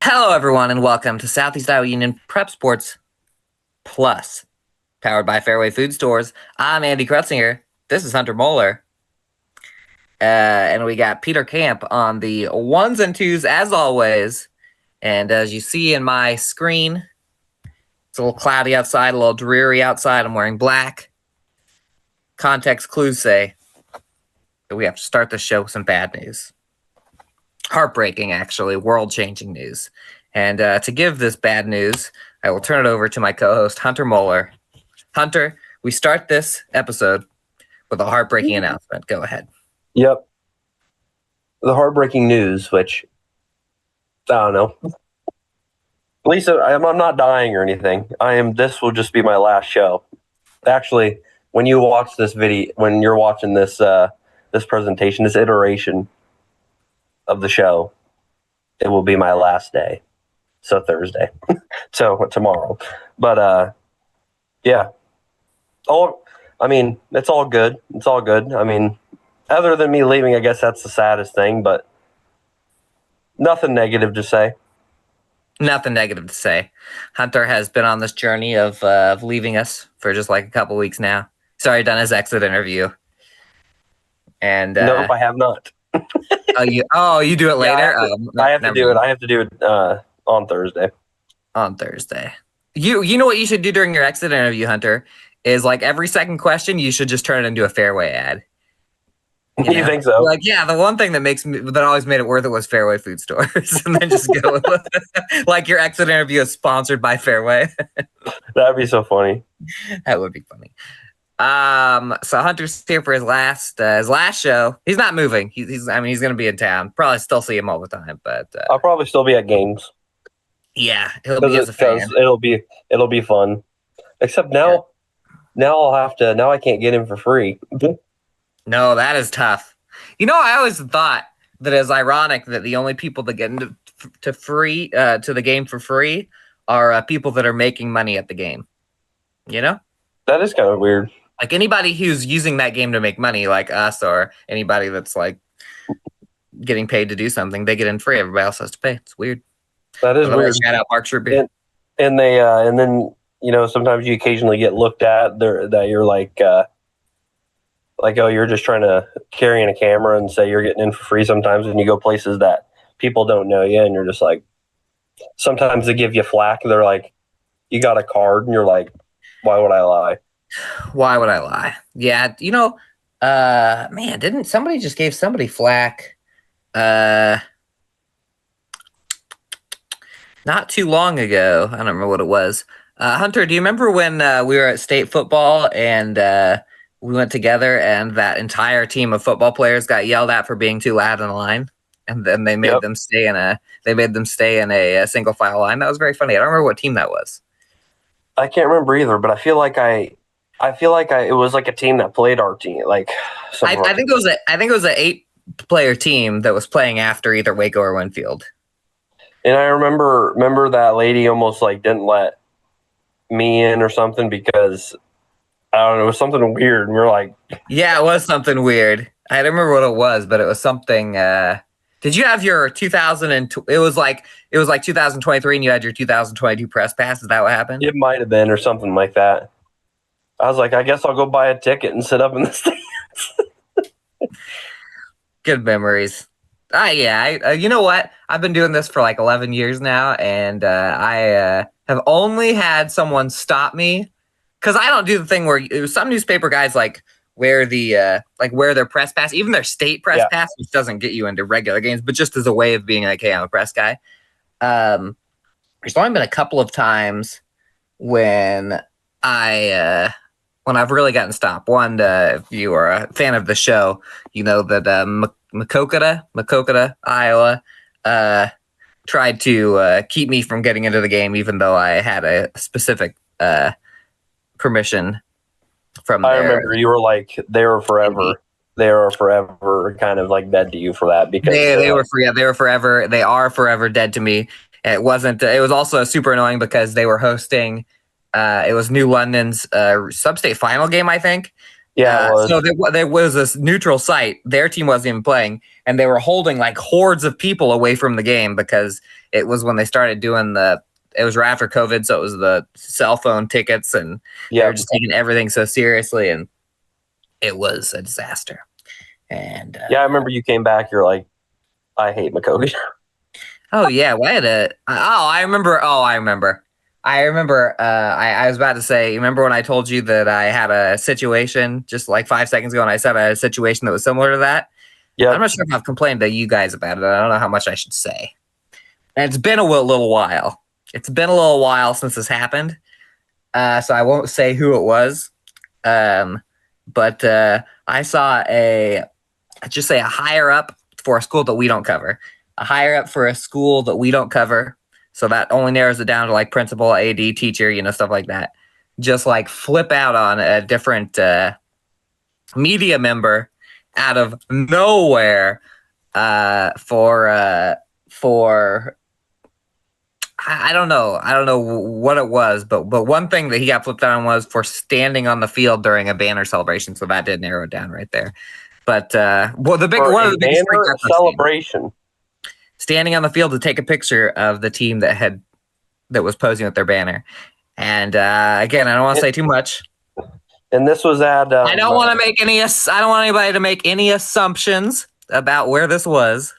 Hello, everyone, and welcome to Southeast Iowa Union Prep Sports Plus, powered by Fairway Food Stores. I'm Andy Krutzinger. This is Hunter Moeller. And we got Peter Camp on the ones and twos, as always. And as you see in my screen, it's a little cloudy outside, a little dreary outside. I'm wearing black. Context clues say that we have to start the show with some bad news. Heartbreaking, actually, world-changing news. And to give this bad news, I will turn it over to my co-host, Hunter Moeller. Hunter, we start this episode with a heartbreaking announcement. Go ahead. Yep. The heartbreaking news, which, I don't know. At least I'm not dying or anything. This will just be my last show. Actually, when you watch this video, when you're watching this this presentation, this iteration of the show, it will be my last day. So Thursday. So tomorrow. But yeah. It's all good. It's all good. I mean, other than me leaving, I guess that's the saddest thing, but nothing negative to say. Nothing negative to say. Hunter has been on this journey of leaving us for just like a couple weeks now. He's already done his exit interview. And nope, I have not. you do it later? Yeah, I have to do it. I have to do it on Thursday. On Thursday. You know what you should do during your exit interview, Hunter, is like every second question you should just turn it into a Fairway ad. You think so? Like, yeah, the one thing that always made it worth it was Fairway Food Stores, and then just go with it. Like your exit interview is sponsored by Fairway. That'd be so funny. That would be funny. So Hunter's here for his last show. He's not moving. He's going to be in town. Probably still see him all the time, but I'll probably still be at games. Yeah, he'll be as a fan. It'll be fun. Except now, now I can't get him for free. No, that is tough. You know, I always thought that it's ironic that the only people that get into to the game for free are people that are making money at the game. You know? That is kind of weird. Like anybody who's using that game to make money, like us or anybody that's like getting paid to do something, they get in free. Everybody else has to pay. It's weird. That is weird. Shout out Mark Sherby. And they and then sometimes you occasionally get looked at there that you're like oh, you're just trying to carry in a camera and say you're getting in for free sometimes when you go places that people don't know you, and you're just like, sometimes they give you flack. They're like, you got a card, and you're like, why would I lie? Why would I lie? Yeah, man, didn't somebody just gave somebody flack not too long ago? I don't remember what it was. Hunter, do you remember when we were at state football and we went together and that entire team of football players got yelled at for being too loud in the line, and then they made them stay in a single file line? That was very funny. I don't remember what team that was. I can't remember either, but I feel like it was like a team that played our team. Like I think it was an 8-player team that was playing after either Waco or Winfield. And I remember that lady almost like didn't let me in or something because I don't know, it was something weird. And we're like, yeah, it was something weird. I don't remember what it was, but it was something. Did you have your 2000 it was like 2023 and you had your 2022 press pass? Is that what happened? It might have been or something like that. I was like, I guess I'll go buy a ticket and sit up in the stands. Good memories. You know what? I've been doing this for like 11 years now, and I have only had someone stop me because I don't do the thing where some newspaper guys like wear their press pass, even their state press pass, which doesn't get you into regular games, but just as a way of being like, hey, I'm a press guy. There's only been a couple of times when I've really gotten stopped. One, if you are a fan of the show, you know that Maquoketa, Iowa, tried to keep me from getting into the game, even though I had a specific permission from I remember you were like, they are forever kind of like dead to you for that because they were forever. They are forever dead to me. It was also super annoying because they were hosting. It was New London's sub-state final game, I think. Yeah, it was. So there was this neutral site. Their team wasn't even playing, and they were holding like hordes of people away from the game because it was when they started doing it was right after COVID, so it was the cell phone tickets, and they were just taking everything so seriously, and it was a disaster. And yeah, I remember you came back. You're like, I hate Makoki. oh yeah, I remember. I was about to say. Remember when I told you that I had a situation just like 5 seconds ago, and I said I had a situation that was similar to that. Yeah, I'm not sure if I've complained to you guys about it. I don't know how much I should say. And it's been a little while. It's been a little while since this happened, so I won't say who it was. But I saw just say a higher up for a school that we don't cover. A higher up for a school that we don't cover. So that only narrows it down to like principal, AD, teacher, stuff like that. Just like flip out on a different media member out of nowhere for I don't know what it was, but one thing that he got flipped on was for standing on the field during a banner celebration. So that did narrow it down right there. But one of the biggest banner celebration, standing on the field to take a picture of the team that was posing with their banner. And again, I don't want to say too much. And this was at. I don't want to make any. I don't want anybody to make any assumptions about where this was,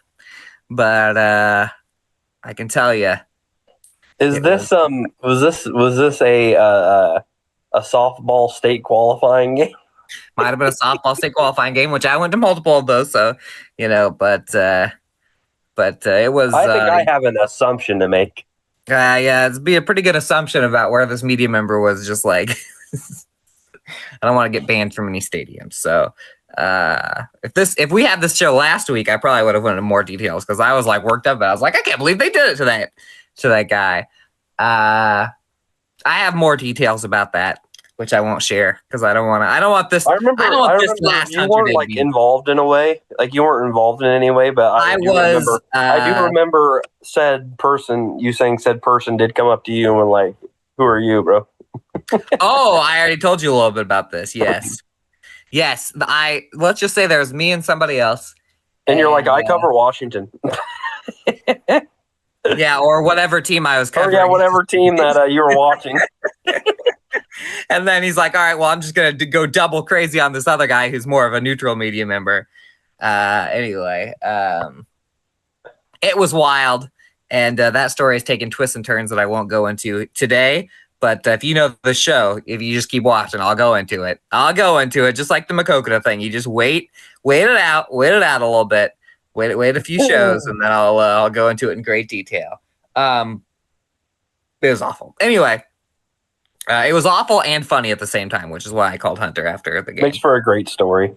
but I can tell you. Was this a softball state qualifying game? Might have been a softball state qualifying game, which I went to multiple of those. So but it was. I think I have an assumption to make. Yeah, it'd be a pretty good assumption about where this media member was. Just like, I don't want to get banned from any stadiums. So if we had this show last week, I probably would have went into more details because I was like worked up. I was like, I can't believe they did it to that guy. I have more details about that, which I won't share because I don't want this. I remember you weren't like involved in a way, like you weren't involved in any way, but I do remember said person did come up to you and were like, "Who are you, bro?" Oh, I already told you a little bit about this. Yes. Let's just say there was me and somebody else. And you're like, I cover Washington. Yeah, or whatever team I was covering. Oh, yeah, whatever team that you were watching. And then he's like, all right, well, I'm just going to go double crazy on this other guy who's more of a neutral media member. Anyway, it was wild. And that story has taken twists and turns that I won't go into today. But if you know the show, if you just keep watching, I'll go into it. Just like the Makokota thing. You just wait it out a little bit. Wait a few shows, and then I'll go into it in great detail. It was awful. Anyway, it was awful and funny at the same time, which is why I called Hunter after the game. Makes for a great story.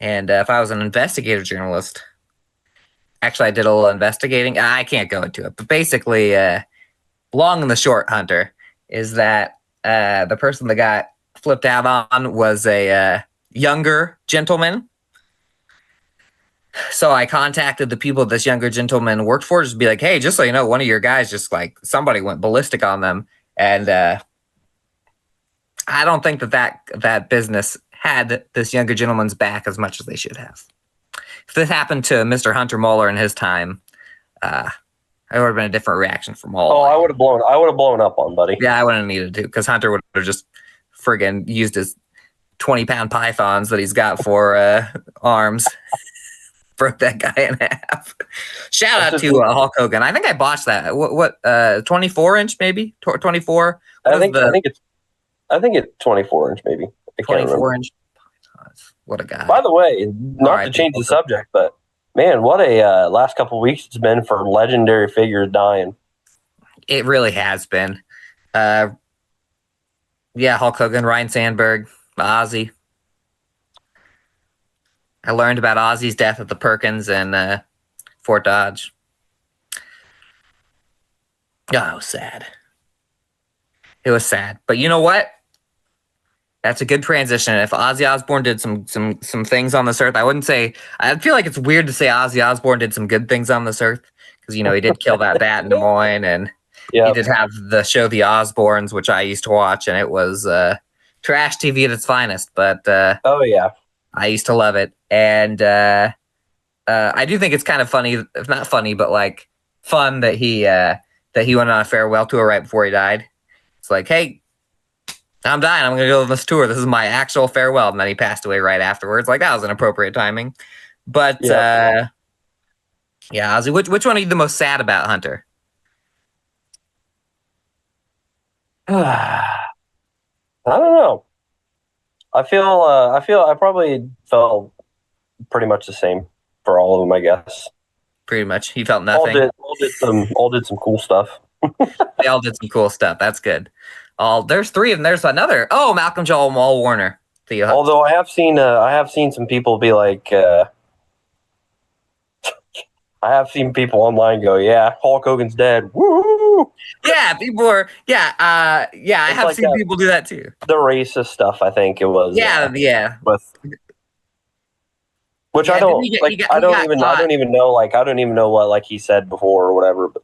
And if I was an investigative journalist, actually, I did a little investigating. I can't go into it, but basically, long and the short, Hunter, is that the person that got flipped out on was a younger gentleman. So I contacted the people this younger gentleman worked for, just to be like, hey, just so you know, one of your guys just like somebody went ballistic on them. And I don't think that business had this younger gentleman's back as much as they should have. If this happened to Mr. Hunter Moeller in his time, it would have been a different reaction from all. Oh, I would have blown up on buddy. Yeah, I wouldn't have needed to, because Hunter would have just friggin' used his 20-pound pythons that he's got for arms. Broke that guy in half. Shout out to Hulk Hogan. I think I botched that. What 24-inch maybe? 24? I think it's 24-inch maybe. 24-inch. What a guy. By the way, not to change the subject, but man, what a last couple of weeks it's been for legendary figures dying. It really has been. Yeah, Hulk Hogan, Ryan Sandberg, Ozzy. I learned about Ozzy's death at the Perkins in Fort Dodge. Oh, it was sad. It was sad. But you know what? That's a good transition. If Ozzy Osbourne did some things on this earth, I feel like it's weird to say Ozzy Osbourne did some good things on this earth, because he did kill that bat in Des Moines, and he did have the show The Osbournes, which I used to watch, and it was trash TV at its finest, but Oh yeah. I used to love it. And I do think it's kind of funny, if not funny, but like fun that he went on a farewell tour right before he died. It's like, hey, I'm dying. I'm going to go on this tour. This is my actual farewell. And then he passed away right afterwards. Like, that was an appropriate timing. But yeah, Ozzy, which one are you the most sad about, Hunter? I don't know. I feel I probably felt pretty much the same for all of them, I guess. Pretty much. He felt nothing. All did some cool stuff. They all did some cool stuff. That's good. There's three of them. There's another. Oh, Malcolm Joel Wall Warner. Although I have seen some people be like, I have seen people online go, yeah, Hulk Hogan's dead. Woo! Yeah, people are. Yeah, I have like seen people do that too. The racist stuff, I think it was. Yeah, yeah. Which I don't even know what like he said before or whatever. But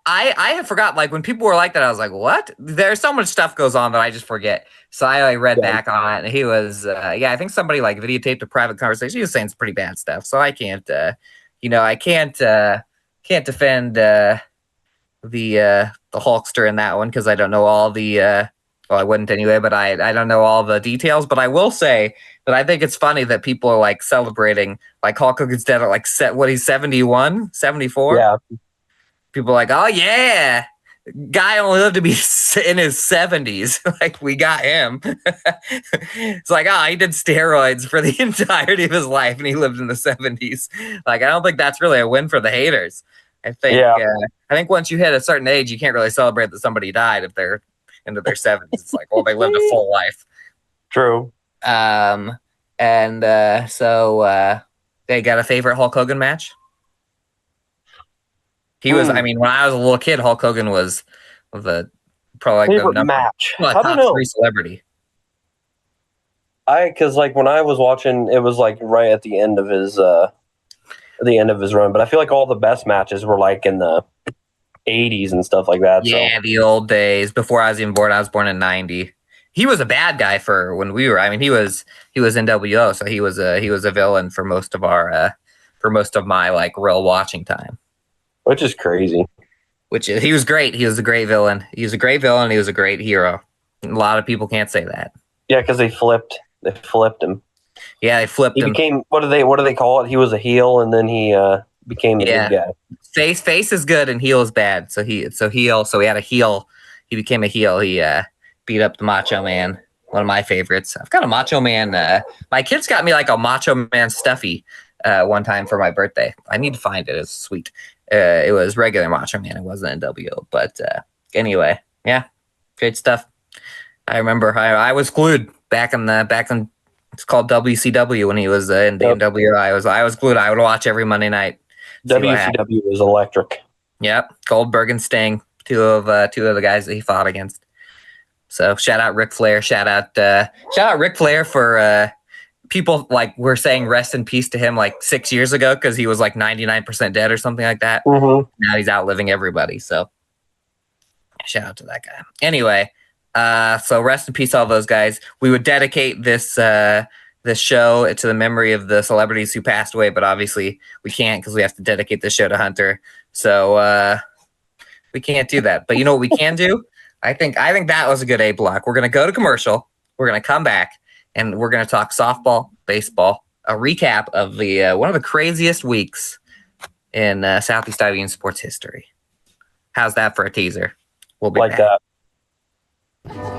I had forgot, like when people were like that, I was like, what? There's so much stuff goes on that I just forget. So I like read back on it, and he was I think somebody like videotaped a private conversation. He was saying some pretty bad stuff. So I can't I can't defend the Hulkster in that one because I don't know all the well, I wouldn't anyway, but I don't know all the details. But I will say that I think it's funny that people are like celebrating like Hulk Hogan's dead at like he's 71, 74? Yeah. People are like, oh yeah, guy only lived to be in his 70s. Like, we got him. It's like, he did steroids for the entirety of his life and he lived in the 70s. Like, I don't think that's really a win for the haters. I think once you hit a certain age, you can't really celebrate that somebody died if they're into their 70s. It's like, well, they lived a full life. True. So they got a favorite Hulk Hogan match? He was, I mean, when I was a little kid, Hulk Hogan was probably like favorite the number match. I don't know. 3 celebrity. Because like when I was watching, it was like right at the end of his run. But I feel like all the best matches were like in the 80s and stuff like that. Yeah, so. The old days before I was even born. I was born in 90. He was a bad guy for when we were. I mean, he was NWO, so he was a villain for most of my like real watching time. Which is crazy. He was great. He was a great villain. He was a great villain. He was a great hero. A lot of people can't say that. Yeah, because they flipped him. Yeah, they flipped him. He became what do they call it? He was a heel, and then he became the good guy. Face is good and heel is bad. So he had a heel. He became a heel. He beat up the Macho Man. One of my favorites. I've got a Macho Man. My kids got me like a Macho Man stuffy one time for my birthday. I need to find it. It's sweet. It was regular Macho Man. It wasn't NWO. But anyway, yeah, great stuff. I remember I was glued back in it's called WCW when he was in the NWO. I was glued. I would watch every Monday night. WCW was electric. Yep, Goldberg and Sting, two of the guys that he fought against. So shout out Ric Flair. Shout out Ric Flair for people like were saying rest in peace to him like 6 years ago because he was like 99% dead or something like that. Mm-hmm. Now he's outliving everybody. So shout out to that guy. Anyway, so rest in peace, all those guys. We would dedicate this show to the memory of the celebrities who passed away, but obviously we can't because we have to dedicate the show to Hunter. So we can't do that. But you know what we can do? I think that was a good A block. We're gonna go to commercial. We're gonna come back and we're gonna talk softball, baseball, a recap of the one of the craziest weeks in Southeast Iowa Union sports history. How's that for a teaser? We'll be like back. That.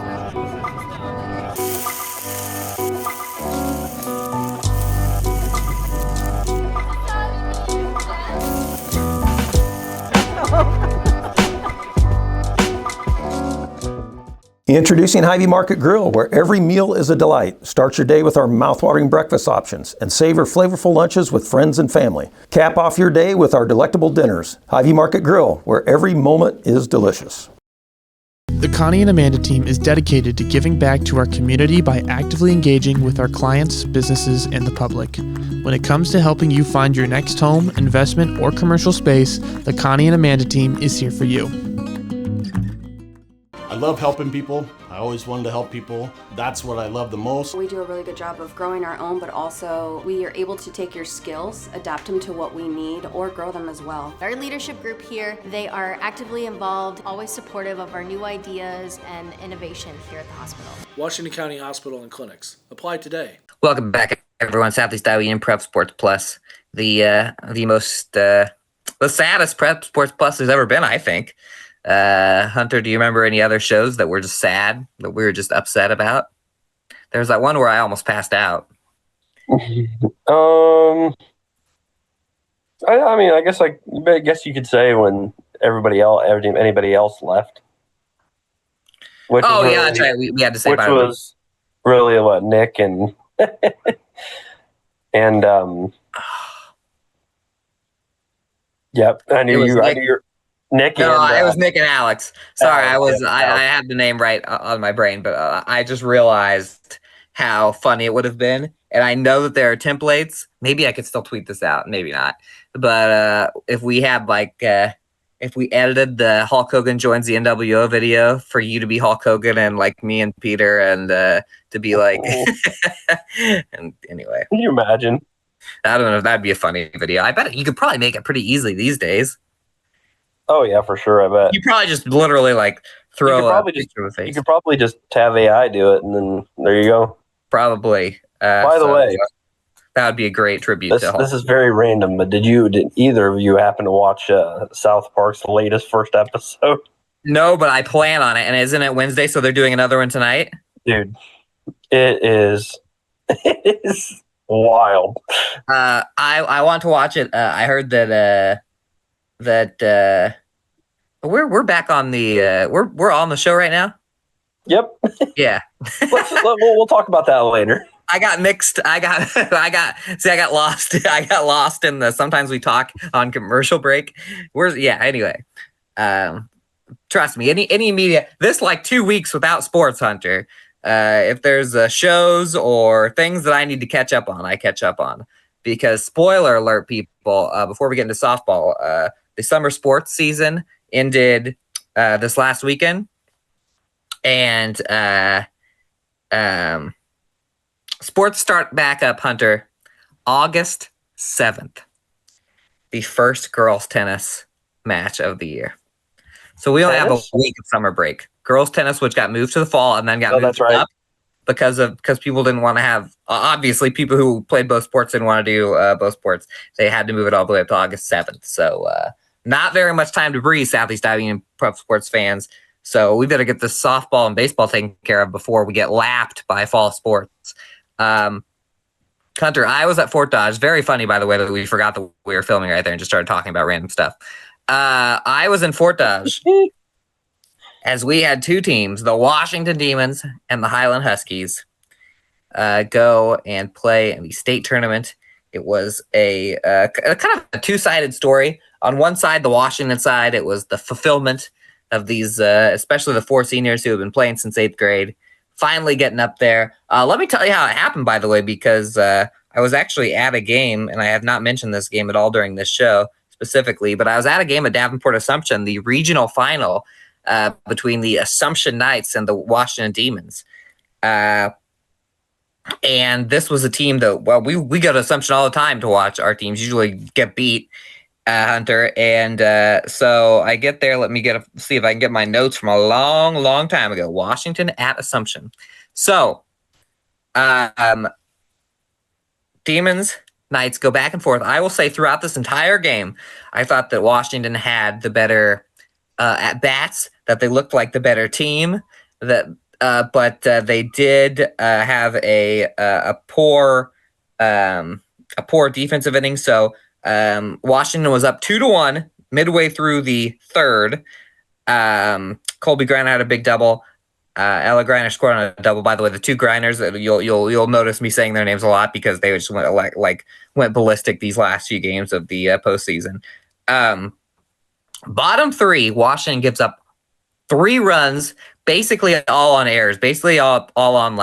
Introducing Hy-Vee Market Grill, where every meal is a delight. Start your day with our mouthwatering breakfast options and savor flavorful lunches with friends and family. Cap off your day with our delectable dinners. Hy-Vee Market Grill, where every moment is delicious. The Connie and Amanda team is dedicated to giving back to our community by actively engaging with our clients, businesses, and the public. When it comes to helping you find your next home, investment, or commercial space, the Connie and Amanda team is here for you. I love helping people. I always wanted to help people. That's what I love the most. We do a really good job of growing our own, but also we are able to take your skills, adapt them to what we need, or grow them as well. Our leadership group here, they are actively involved, always supportive of our new ideas and innovation here at the hospital. Washington County Hospital and Clinics. Apply today. Welcome back, everyone. Southeast Iowa Union Prep Sports Plus, the saddest Prep Sports Plus there's ever been, I think. Hunter, do you remember any other shows that were just sad, that we were just upset about? There's that one where I almost passed out. I mean, I guess you could say when anybody else left. Which really, that's right. We had to say which about was really what Nick and and yep, I knew you're Nick. No, and, it was Nick and Alex. Sorry, Alex, I had the name right on my brain, but I just realized how funny it would have been. And I know that there are templates. Maybe I could still tweet this out, maybe not. But if we had if we edited the Hulk Hogan joins the NWO video for you to be Hulk Hogan and like me and Peter and to be like, and anyway. Can you imagine? I don't know if that'd be a funny video. I bet you could probably make it pretty easily these days. Oh yeah, for sure. I bet you probably just literally like throw a picture of a face. You could probably just have AI do it, and then there you go. Probably. By the way, that would be a great tribute. This is very random, but did either of you happen to watch South Park's latest first episode? No, but I plan on it, and isn't it Wednesday? So they're doing another one tonight. Dude, it is wild. I want to watch it. I heard that we're back on the we're on the show right now. Yep. Yeah. We'll talk about that later. I got mixed. I got lost. I got lost in the sometimes we talk on commercial break. Anyway. Trust me, any media, this like 2 weeks without sports, Hunter. If there's shows or things that I need to catch up on, I catch up on. Because spoiler alert, people, before we get into softball, the summer sports season ended this last weekend. And sports start back up, Hunter, August 7th. The first girls tennis match of the year. So we only have a week of summer break. Girls tennis, which got moved to the fall and then got moved up because people didn't want to have, obviously people who played both sports didn't want to do both sports. They had to move it all the way up to August 7th. So not very much time to breathe, Southeast Iowa Union Prep Sports fans. So we better get the softball and baseball taken care of before we get lapped by fall sports. Hunter, I was at Fort Dodge. Very funny, by the way, that we forgot that we were filming right there and just started talking about random stuff. I was in Fort Dodge as we had two teams, the Washington Demons and the Highland Huskies, go and play in the state tournament. It was a kind of a two-sided story. On one side, the Washington side, it was the fulfillment of these, especially the four seniors who have been playing since 8th grade, finally getting up there. Let me tell you how it happened, by the way, because I was actually at a game, and I have not mentioned this game at all during this show specifically, but I was at a game at Davenport Assumption, the regional final between the Assumption Knights and the Washington Demons. And this was a team that, well, we go to Assumption all the time to watch our teams usually get beat, Hunter. And so I get there. Let me see if I can get my notes from a long, long time ago. Washington at Assumption. So Demons, Knights go back and forth. I will say throughout this entire game, I thought that Washington had the better at bats, that they looked like the better team, but they did have a poor defensive inning. So Washington was up 2-1 midway through the third. Colby Griner had a big double. Ella Griner scored on a double. By the way, the two Griners, you'll notice me saying their names a lot because they just went ballistic these last few games of the postseason. Bottom three, Washington gives up 3 runs, basically all on errors, basically all on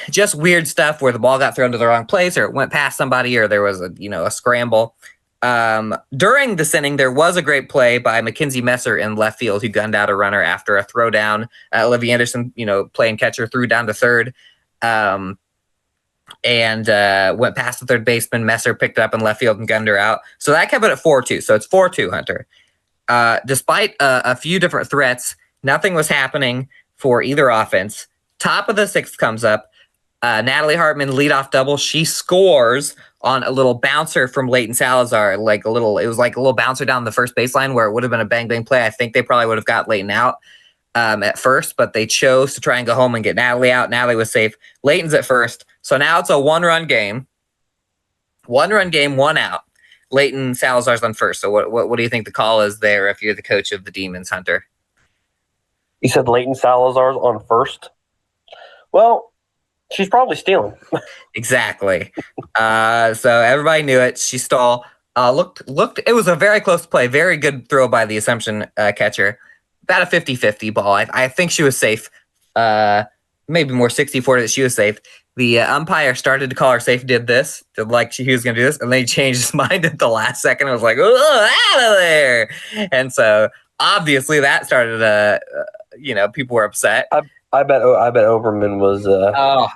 just weird stuff where the ball got thrown to the wrong place or it went past somebody or there was a scramble. During this inning, there was a great play by Mackenzie Messer in left field, who gunned out a runner after a throw down. Olivia Anderson, playing catcher, threw down to third, and went past the third baseman. Messer picked it up in left field and gunned her out. So that kept it at 4-2. So it's 4-2, Hunter. Despite a few different threats, nothing was happening for either offense. Top of the sixth comes up. Natalie Hartman, leadoff double. She scores on a little bouncer from Leighton Salazar. It was like a little bouncer down the first baseline where it would have been a bang bang play. I think they probably would have got Leighton out at first, but they chose to try and go home and get Natalie out. Natalie was safe. Leighton's at first. So now it's a one-run game. One-run game, one out. Leighton Salazar's on first. So what do you think the call is there if you're the coach of the Demons, Hunter? You said Leighton Salazar's on first? Well, she's probably stealing. Exactly. So everybody knew it. She stole. Looked. It was a very close play. Very good throw by the Assumption catcher. About a 50-50 ball. I think she was safe. Maybe more 60-40 that she was safe. The umpire started to call her safe, did like he was going to do this, and then he changed his mind at the last second. I was like, oh, out of there. And so obviously that started, people were upset. I bet Overman was. I'll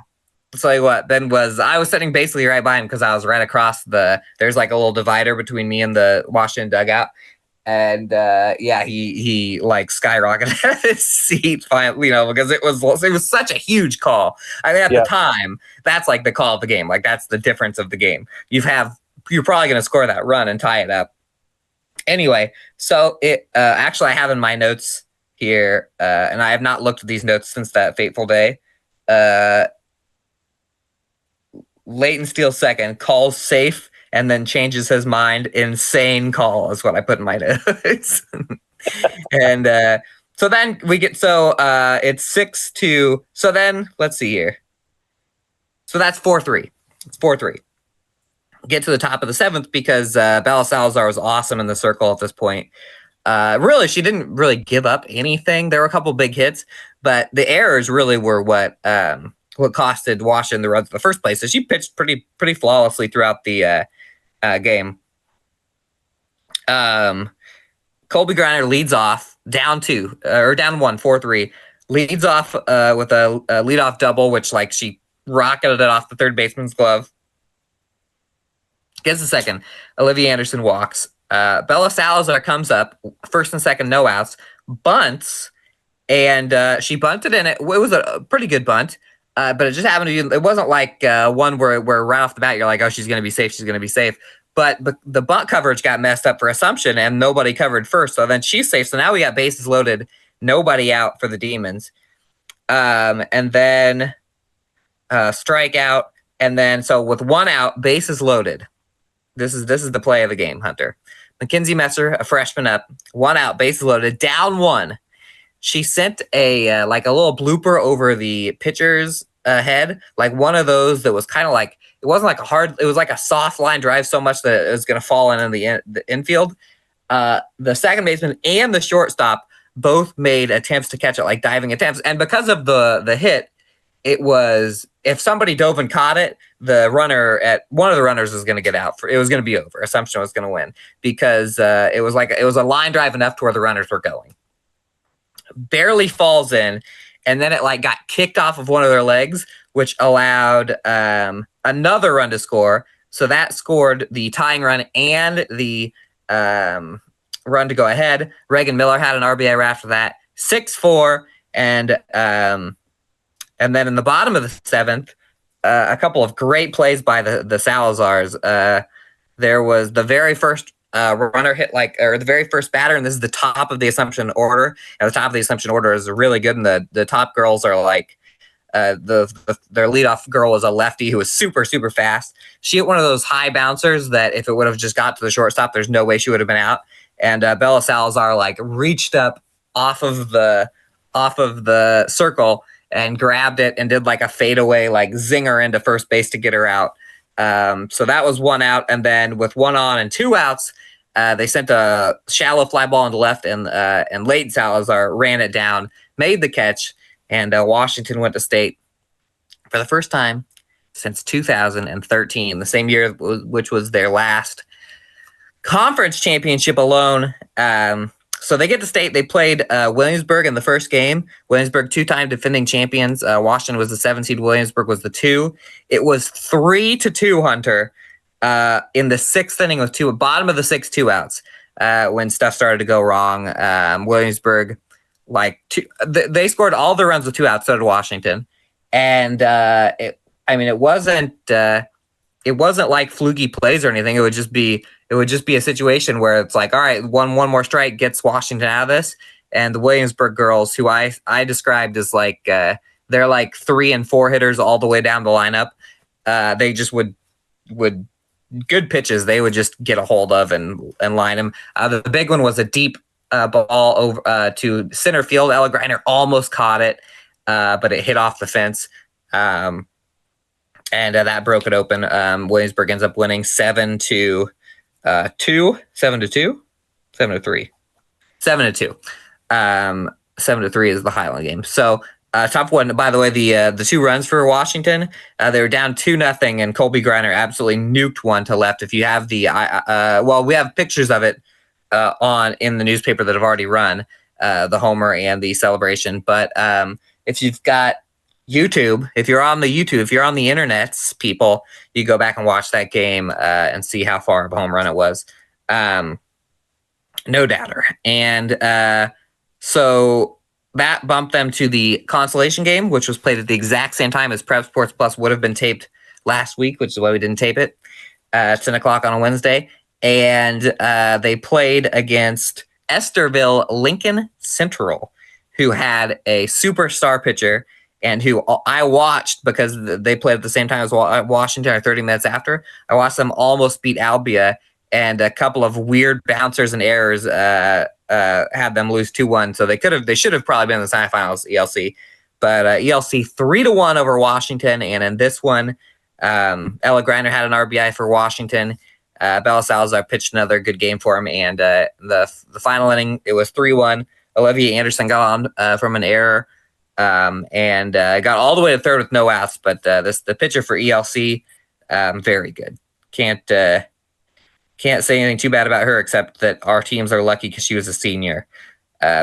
tell you what, I was sitting basically right by him because I was right across there's like a little divider between me and the Washington dugout. And he like skyrocketed out of his seat finally, because it was such a huge call. I mean, at the time, that's like the call of the game. Like that's the difference of the game. You're probably going to score that run and tie it up. Anyway, so it actually I have in my notes here, and I have not looked at these notes since that fateful day. Leighton steals second, calls safe, and then changes his mind. Insane call is what I put in my notes. And so then it's 6-2. So then let's see here. So that's 4-3. It's 4-3. Get to the top of the seventh because Bella Salazar was awesome in the circle at this point. Really, she didn't really give up anything. There were a couple big hits, but the errors really were what costed Washington the runs in the first place. So she pitched pretty flawlessly throughout the game. Colby Griner leads off down 1, 4-3. Leads off with a leadoff double, which like she rocketed it off the third baseman's glove. Gets a second. Olivia Anderson walks. Bella Salazar comes up, first and second, no outs, bunts, and she bunted in it. It was a pretty good bunt, but it just happened to be, it wasn't like one where right off the bat you're like, oh, she's going to be safe. But the bunt coverage got messed up for Assumption, and nobody covered first, so then she's safe. So now we got bases loaded, nobody out for the Demons. And then strikeout, and then so with one out, bases loaded. This is the play of the game, Hunter. Mackenzie Messer, a freshman up, one out, bases loaded, down one. She sent a little blooper over the pitcher's head, like one of those that was kind of like, it wasn't like it was like a soft line drive so much that it was going to fall in the infield. The second baseman and the shortstop both made attempts to catch it, like diving attempts. And because of the hit, it was, if somebody dove and caught it, one of the runners was going to get out. It was going to be over. Assumption was going to win because it was a line drive enough to where the runners were going. Barely falls in, and then it like got kicked off of one of their legs, which allowed another run to score. So that scored the tying run and the run to go ahead. Reagan Miller had an RBI after that, 6-4, and then in the bottom of the seventh, a couple of great plays by the Salazars. There was the very first runner hit the very first batter, and this is the top of the Assumption order. And the top of the Assumption order is really good, and the top girls are like their leadoff girl was a lefty who was super, super fast. She hit one of those high bouncers that if it would have just got to the shortstop, there's no way she would have been out. And Bella Salazar like reached up off of the circle and grabbed it and did like a fadeaway, like zinger into first base to get her out. So that was one out. And then with one on and two outs, they sent a shallow fly ball into left, and Leighton Salazar ran it down, made the catch, and Washington went to state for the first time since 2013, the same year which was their last conference championship alone. So they get to state. They played Williamsburg in the first game. Williamsburg, 2-time defending champions. Washington was the 7 seed. Williamsburg was the 2. It was 3-2, Hunter, in the 6th inning with bottom of the 6th, 2 outs. When stuff started to go wrong, Williamsburg, they scored all their runs with 2 outs. So did Washington, and it wasn't like fluky plays or anything. It would just be a situation where it's like, all right, one more strike gets Washington out of this. And the Williamsburg girls, who I described as like they're like 3 and 4 hitters all the way down the lineup. They just would good pitches they would just get a hold of and line them. The big one was a deep ball over to center field. Ella Greiner almost caught it, but it hit off the fence. And that broke it open. Williamsburg ends up winning 7-2, 7-2, 7-3, 7-2. 7-3 is the Highland game. So top one, by the way, the 2 runs for Washington, they were down 2-0, and Colby Greiner absolutely nuked one to left. If you have we have pictures of it in the newspaper that have already run, the homer and the celebration. But if you've got YouTube, if you're on the internets, people, you go back and watch that game and see how far of a home run it was. No doubter. And so that bumped them to the consolation game, which was played at the exact same time as Prep Sports Plus would have been taped last week, which is why we didn't tape it. 10 o'clock on a Wednesday. And they played against Esterville Lincoln Central, who had a superstar pitcher and who I watched because they played at the same time as Washington, or 30 minutes after. I watched them almost beat Albia, and a couple of weird bouncers and errors had them lose 2-1. So they should have probably been in the semifinals, ELC. But ELC 3-1 over Washington, and in this one, Ella Greiner had an RBI for Washington. Bella Salazar pitched another good game for him, and the final inning, it was 3-1. Olivia Anderson got on from an error, and got all the way to third with no outs. But the pitcher for ELC, very good. Can't say anything too bad about her, except that our teams are lucky because she was a senior,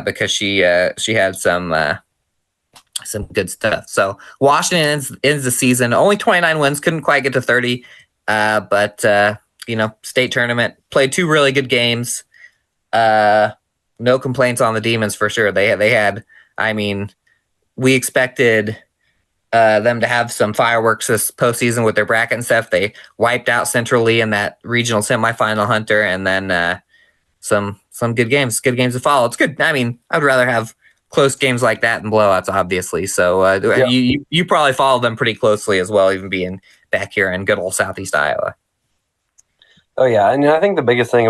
because she had some good stuff. So Washington ends the season only 29 wins, couldn't quite get to 30, but state tournament, played 2 really good games. No complaints on the Demons for sure. They had, we expected them to have some fireworks this postseason with their bracket and stuff. They wiped out Central Lee in that regional semifinal, Hunter, and then some good games to follow. It's good. I'd rather have close games like that than blowouts, obviously. So you probably follow them pretty closely as well, even being back here in good old Southeast Iowa. Oh yeah, and I think the biggest thing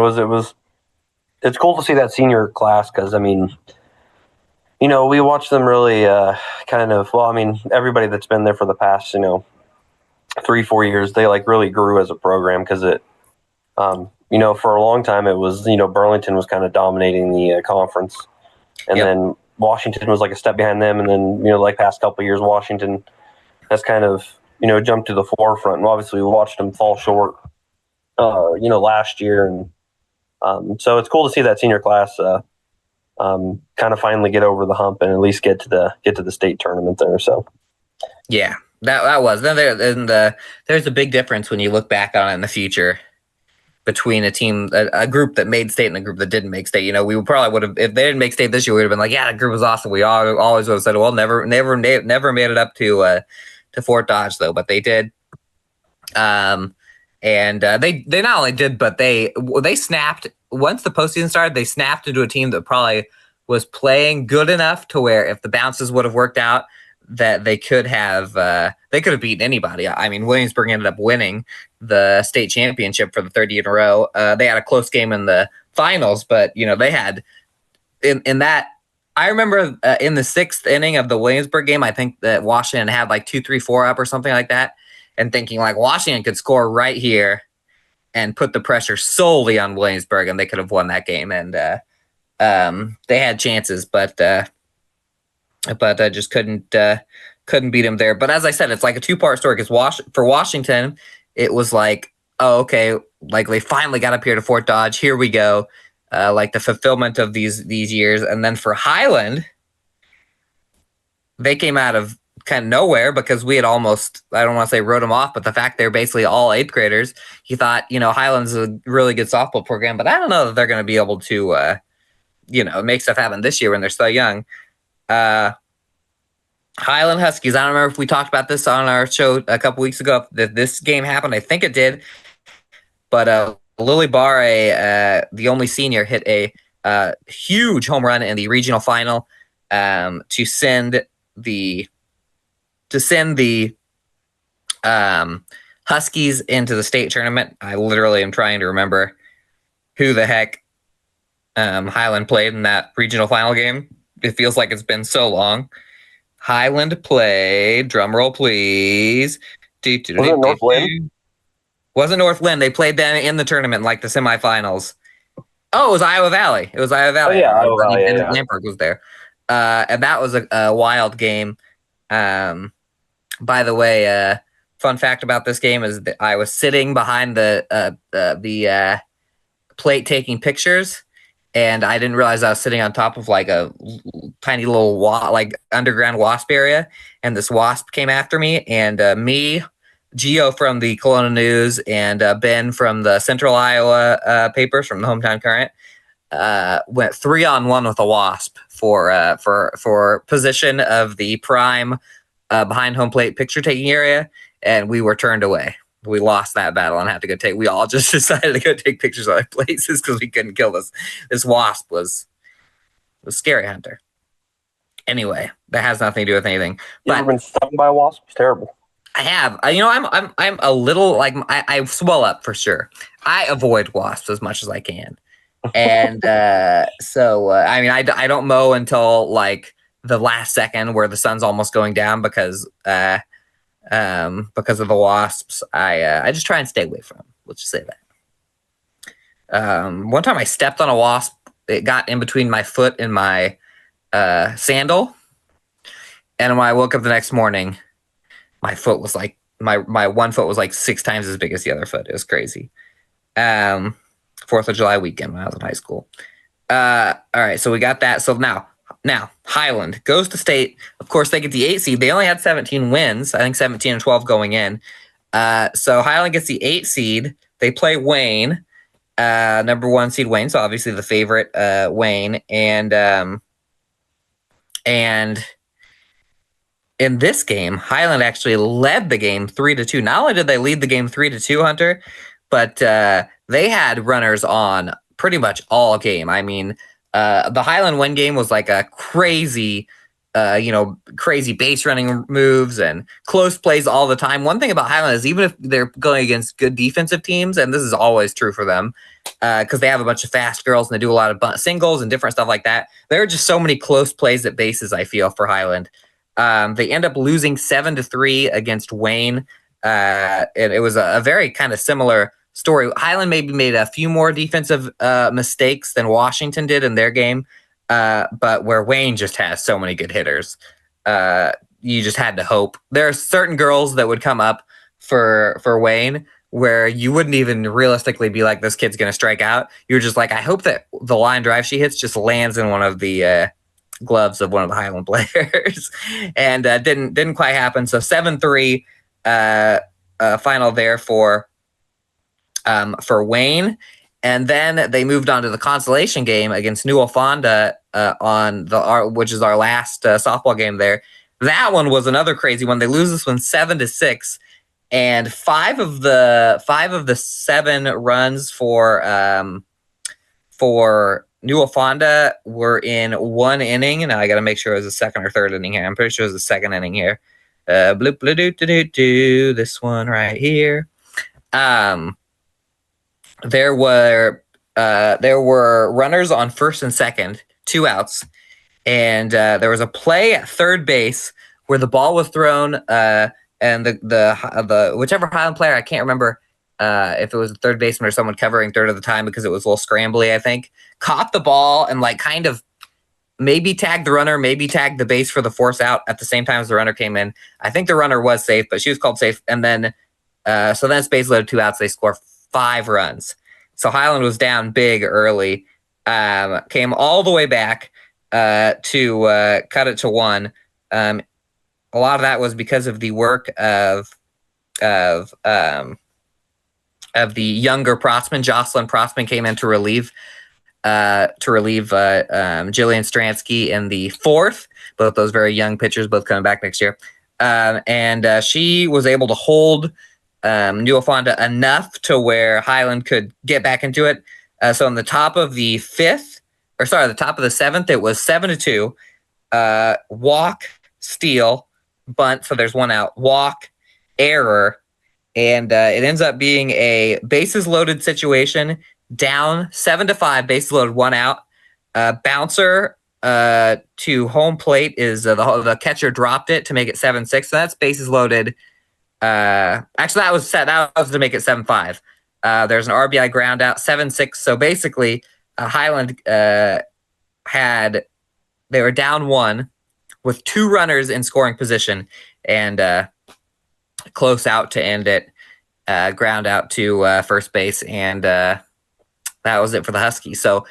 it's cool to see that senior class because we watch them really everybody that's been there for the past 3-4 years, they really grew as a program because it for a long time it was Burlington was kind of dominating the conference, and then Washington was like a step behind them, and then past couple of years Washington has kind of jumped to the forefront, and obviously we watched them fall short last year, and so it's cool to see that senior class kind of finally get over the hump and at least get to the state tournament there. So yeah, that was. Then there's a big difference when you look back on it in the future between a group that made state and a group that didn't make state. We probably would have, if they didn't make state this year, we would have been like, yeah, the group was awesome. We always would have said, well, never made it up to Fort Dodge though, but they did. And they not only did, but they snapped once the postseason started. They snapped into a team that probably was playing good enough to where if the bounces would have worked out, that they could have beaten anybody. Williamsburg ended up winning the state championship for the third year in a row. They had a close game in the finals, but they had in that. I remember in the 6th inning of the Williamsburg game, I think that Washington had 2-3-4 up or something like that, and thinking Washington could score right here and put the pressure solely on Williamsburg, and they could have won that game. And they had chances, but just couldn't beat them there. But as I said, it's like a 2-part story because for Washington, it was like, oh, okay, like they finally got up here to Fort Dodge. Here we go. Like the fulfillment of these years. And then for Highland, they came out of kind of nowhere because we had almost, I don't want to say wrote them off, but the fact they're basically all 8th graders, he thought, Highland's a really good softball program, but I don't know that they're going to be able to, make stuff happen this year when they're so young. Highland Huskies, I don't remember if we talked about this on our show a couple weeks ago, that this game happened. I think it did. But Lily Barre, the only senior, hit a huge home run in the regional final to send the Huskies into the state tournament. I literally am trying to remember who the heck Highland played in that regional final game. It feels like it's been so long. Highland played, drum roll please. Was it Northland? Wasn't Northland. They played them in the tournament, like the semifinals. Oh, it was Iowa Valley. Oh, yeah, Iowa Valley. And Lampberg was there. And that was a wild game. By the way, fun fact about this game is that I was sitting behind the plate taking pictures, and I didn't realize I was sitting on top of like a tiny little underground wasp area, and this wasp came after me, and me, Gio from the Kelowna News, and Ben from the Central Iowa papers from the Hometown Current went 3-on-1 with a wasp for position of the prime behind home plate picture taking area, and we were turned away. We lost that battle and had to go take. We all just decided to go take pictures of other places because we couldn't kill this. This wasp was a scary hunter. Anyway, that has nothing to do with anything. You ever been stung by a wasp? It's terrible. I have. I'm a little like I swell up for sure. I avoid wasps as much as I can, and so I don't mow until like the last second where the sun's almost going down because of the wasps. I just try and stay away from them. Let's just say that. One time I stepped on a wasp. It got in between my foot and my sandal, and when I woke up the next morning, my foot was like my one foot was like 6 times as big as the other foot. It was crazy. 4th of July weekend when I was in high school. All right, so we got that. So now Highland goes to state. Of course, they get the 8 seed. They only had 17 wins. I think 17 and 12 going in. So Highland gets the 8 seed. They play Wayne, number 1 seed Wayne. So obviously the favorite Wayne, and in this game, Highland actually led the game 3-2. Not only did they lead the game 3-2, Hunter, but they had runners on pretty much all game. I mean, the Highland win game was like a crazy base running moves and close plays all the time. One thing about Highland is even if they're going against good defensive teams, and this is always true for them, because they have a bunch of fast girls and they do a lot of singles and different stuff like that. There are just so many close plays at bases, I feel, for Highland. They end up losing 7-3 against Wayne. And it was a very kind of similar story. Highland maybe made a few more defensive mistakes than Washington did in their game. But where Wayne just has so many good hitters, you just had to hope. There are certain girls that would come up for Wayne where you wouldn't even realistically be like, this kid's going to strike out. You're just like, I hope that the line drive she hits just lands in one of the gloves of one of the Highland players. And didn't quite happen. So 7-3 final there for Wayne. And then they moved on to the consolation game against New Fonda which is our last softball game there. That one was another crazy one. They lose this one 7-6, and 5 of the 7 runs for New Fonda were in 1 inning. Now I got to make sure it was the 2nd or 3rd inning here. I'm pretty sure it was the 2nd inning here. Bloop, bloop, doo, doo, doo, doo, this one right here. There were runners on 1st and 2nd, 2 outs, and there was a play at 3rd base where the ball was thrown, and the whichever Highland player, I can't remember if it was a 3rd baseman or someone covering 3rd at the time because it was a little scrambly, I think, caught the ball and like kind of maybe tagged the runner, maybe tagged the base for the force out at the same time as the runner came in. I think the runner was safe, but she was called safe, and then so then it's base loaded, 2 outs. They score 5 runs. So Highland was down big early, came all the way back to cut it to 1. A lot of that was because of the work of the younger Prossman. Jocelyn Prossman came in to relieve Jillian Stransky in the 4th. Both those very young pitchers, both coming back next year. And she was able to hold Newell-Fonda enough to where Highland could get back into it. So on the top of the 7th, it was 7-2. Walk, steal, bunt. So there's 1 out. Walk, error, and it ends up being a bases loaded situation. Down 7-5, bases loaded, 1 out. Bouncer to home plate is the catcher dropped it to make it 7-6. So that's bases loaded. Actually, that was to make it 7-5. There's an RBI ground out, 7-6. So basically, Highland they were down 1 with 2 runners in scoring position and close out to end it. Ground out to first base, and that was it for the Huskies. So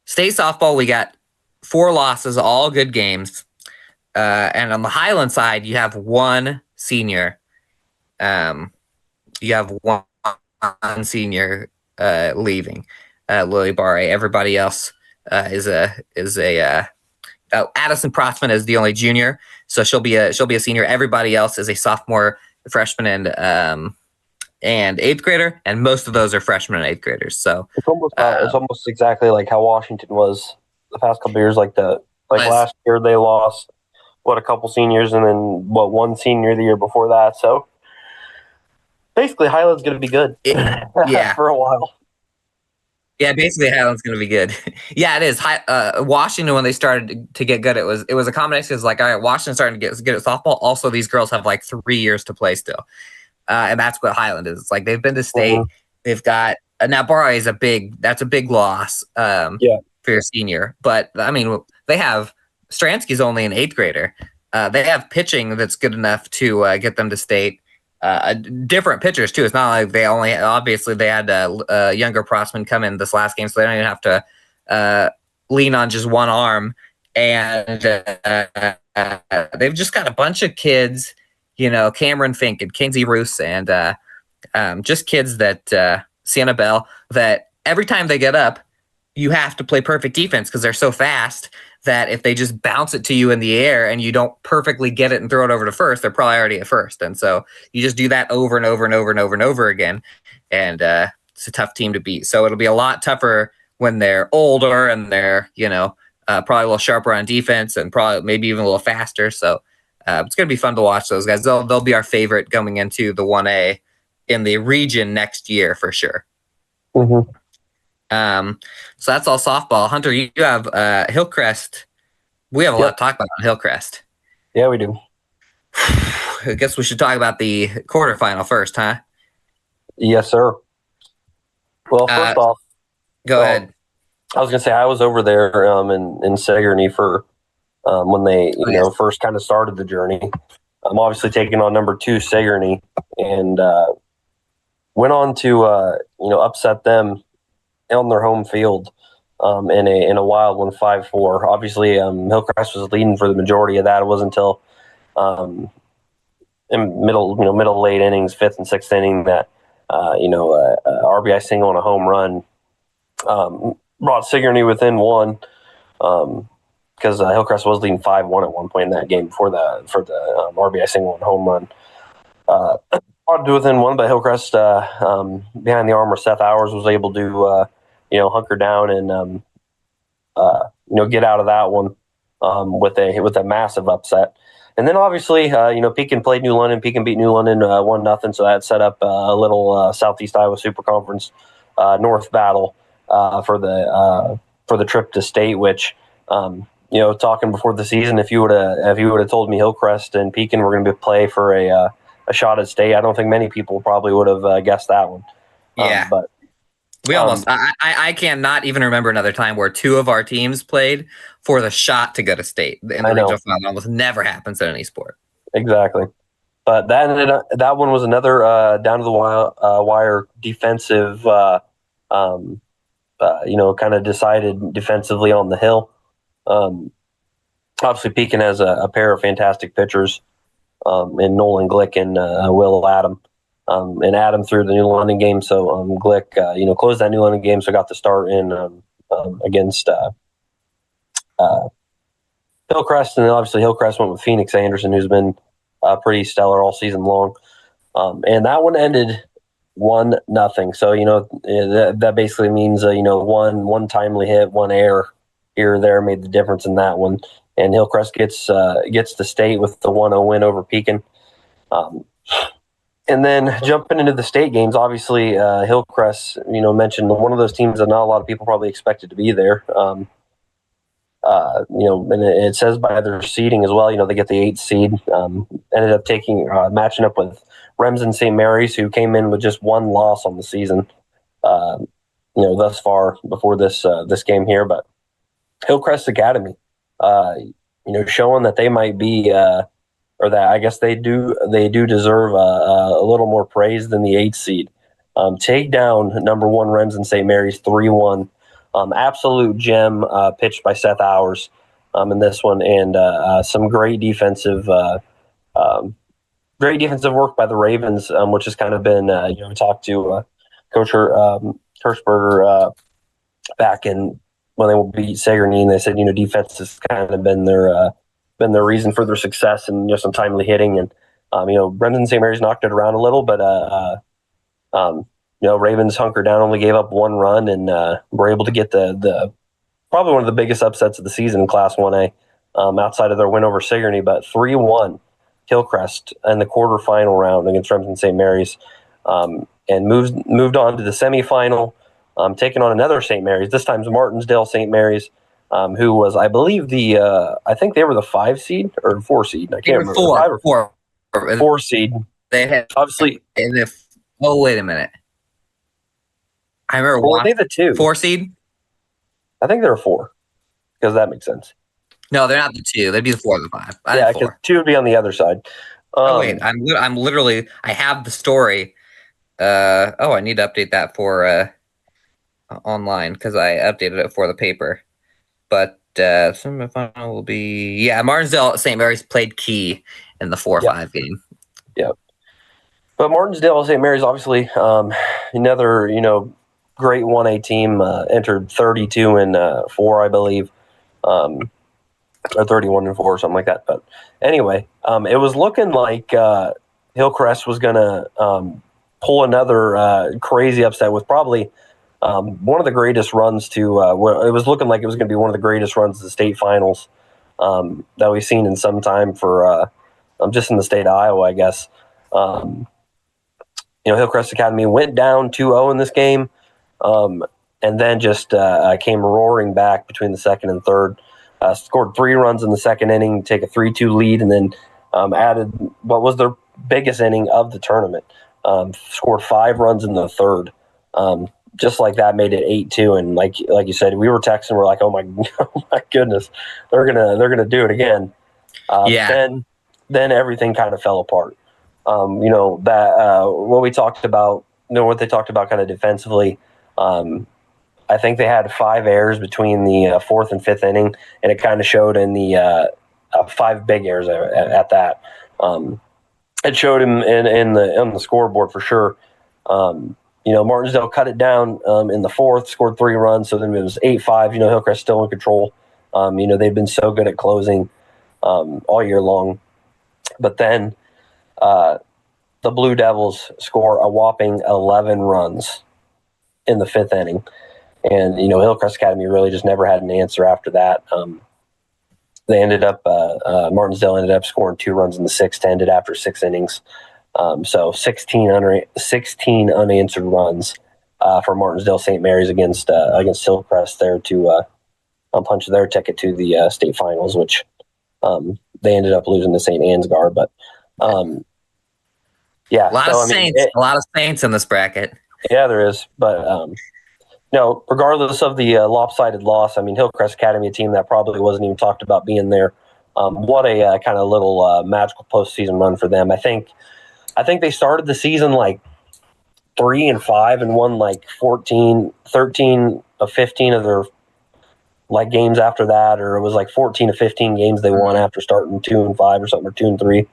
state softball, we got 4 losses, all good games. And on the Highland side, you have 1 senior. You have one senior leaving, Lily Barre. Everybody else is a Addison Prossman is the only junior, so she'll be a senior. Everybody else is a sophomore, freshman, and 8th grader, and most of those are freshmen and 8th graders. So it's almost exactly like how Washington was the past couple of years. Last year they lost a couple seniors, and then 1 senior the year before that. So basically, Highland's going to be good. Yeah, for a while. Yeah, basically Highland's going to be good. Yeah, it is. Washington, when they started to get good, it was a combination. It's like, all right, Washington's starting to get good at softball. Also, these girls have 3 years to play still. And that's what Highland is. It's like they've been to state. Mm-hmm. They've got now Barre is a big loss for your senior. But I mean, they have Stransky's only an 8th grader. They have pitching that's good enough to get them to state. Different pitchers too. It's not like they had younger Prossman come in this last game, so they don't even have to lean on just one arm. And they've just got a bunch of kids. Cameron Fink and Kinsey Roos and just kids that Sienna Bell, that every time they get up, you have to play perfect defense because they're so fast that if they just bounce it to you in the air and you don't perfectly get it and throw it over to first, they're probably already at first. And so you just do that over and over and over and over and over again. And it's a tough team to beat. So it'll be a lot tougher when they're older and they're, probably a little sharper on defense and probably maybe even a little faster. So it's going to be fun to watch those guys. They'll be our favorite going into the 1A in the region next year for sure. Mm-hmm. So that's all softball. Hunter, you have Hillcrest. We have a lot to talk about on Hillcrest. Yeah, we do. I guess we should talk about the quarterfinal first, huh? Yes, sir. Well, first off, go ahead. I was going to say I was over there in Sigourney for when they first kind of started the journey. I'm obviously taking on number 2 Sigourney and went on to upset them on their home field in a wild one, 5-4. Obviously, Hillcrest was leading for the majority of that. It wasn't until in middle late innings, 5th and 6th inning, that RBI single and a home run brought Sigourney within 1. Because Hillcrest was leading 5-1 at one point in that game for the RBI single and home run. Brought to within 1, but Hillcrest behind the arm of Seth Hours was able to hunker down and get out of that one with a massive upset. And then obviously Pekin played New London. Pekin beat New London 1-0, so that set up a little Southeast Iowa Super Conference North battle for the trip to state, which. Talking before the season, if you would have told me Hillcrest and Pekin were going to play for a shot at state, I don't think many people probably would have guessed that one. Yeah, but we almost. I cannot even remember another time where 2 of our teams played for the shot to go to state in the regional final. Almost never happens in any sport. Exactly. But that one was another down to the wire defensive, kind of decided defensively on the hill. Obviously, Pekin has a pair of fantastic pitchers in Nolan Glick and Will Adam. And Adam threw the New London game, so Glick, closed that New London game, so got the start in against Hillcrest, and then obviously Hillcrest went with Phoenix Anderson, who's been pretty stellar all season long. And that one ended 1-0. So that basically means one timely hit, one error here or there made the difference in that one. And Hillcrest gets to state with the 1-0 win over Pekin. And then jumping into the state games, obviously Hillcrest, mentioned one of those teams that not a lot of people probably expected to be there. And it says by their seeding as well, they get the 8th seed. Ended up matching up with Remsen St. Mary's, who came in with just one loss on the season, thus far before this game here. But Hillcrest Academy, showing that they might be, or that I guess they do deserve a little more praise than the 8th seed. Take down number 1 Remsen St. Mary's 3-1. Absolute gem pitched by Seth Hours in this one, and some great defensive work by the Ravens, which has kind of been we talked to Coach Hirschberger back in when they beat Saguenay, and they said defense has kind of been their reason for their success and some timely hitting, and Remsen St. Mary's knocked it around a little, but Ravens hunkered down, only gave up 1 run, and were able to get the probably one of the biggest upsets of the season in Class 1A, outside of their win over Sigourney, but 3-1 Hillcrest in the quarterfinal round against Remsen St. Mary's, and moved on to the semifinal, taking on another St. Mary's, this time Martinsdale St. Mary's, who was, I believe, I think they were the 5 seed or 4 seed. I can't remember. 4 seed. They had obviously. Oh, wait a minute. I remember. Were they the 2? 4 seed? I think they're 4, because that makes sense. No, they're not the 2. They'd be the 4 or the 5. Yeah, because 2 would be on the other side. Wait, I'm literally. I have the story. I need to update that for online because I updated it for the paper. But semifinal will be Martinsdale St. Mary's played key in the 4-5 game. Yep. But Martinsdale St. Mary's obviously another great 1A team, entered 32-4, I believe, or 31-4 or something like that. But anyway, it was looking like Hillcrest was going to pull another crazy upset with probably one of the greatest runs to it was looking like it was going to be one of the greatest runs to the state finals that we've seen in some time for just in the state of Iowa, I guess. Hillcrest Academy went down 2-0 in this game, and then just came roaring back between the second and third. Scored 3 runs in the second inning, take a 3-2 lead, and then added what was their biggest inning of the tournament. Scored 5 runs in the third. Just like that, made it 8-2, and like you said, we were texting. We're like, oh my goodness, they're gonna do it again. Then everything kind of fell apart. What we talked about, what they talked about kind of defensively. I think they had 5 errors between the 4th and 5th inning, and it kind of showed in the 5 big errors at that. It showed him on the scoreboard for sure. Martinsdale cut it down in the 4th, scored 3 runs, so then it was 8-5. Hillcrest still in control. They've been so good at closing all year long. But then the Blue Devils score a whopping 11 runs in the 5th inning. And, Hillcrest Academy really just never had an answer after that. They ended up, Martinsdale ended up scoring 2 runs in the 6th to end it after 6 innings. So 16 unanswered runs for Martinsdale St. Mary's against Hillcrest there to punch their ticket to the state finals, which they ended up losing to St. Ansgar. But a lot of Saints in this bracket. Yeah, there is. But regardless of the lopsided loss, Hillcrest Academy, a team that probably wasn't even talked about being there What a kind of little magical postseason run for them. I think they started the season like 3-5 and won like 13 of 15 of their like games after that, or it was like 14 of 15 games they won after starting 2-5 or something, or 2-3,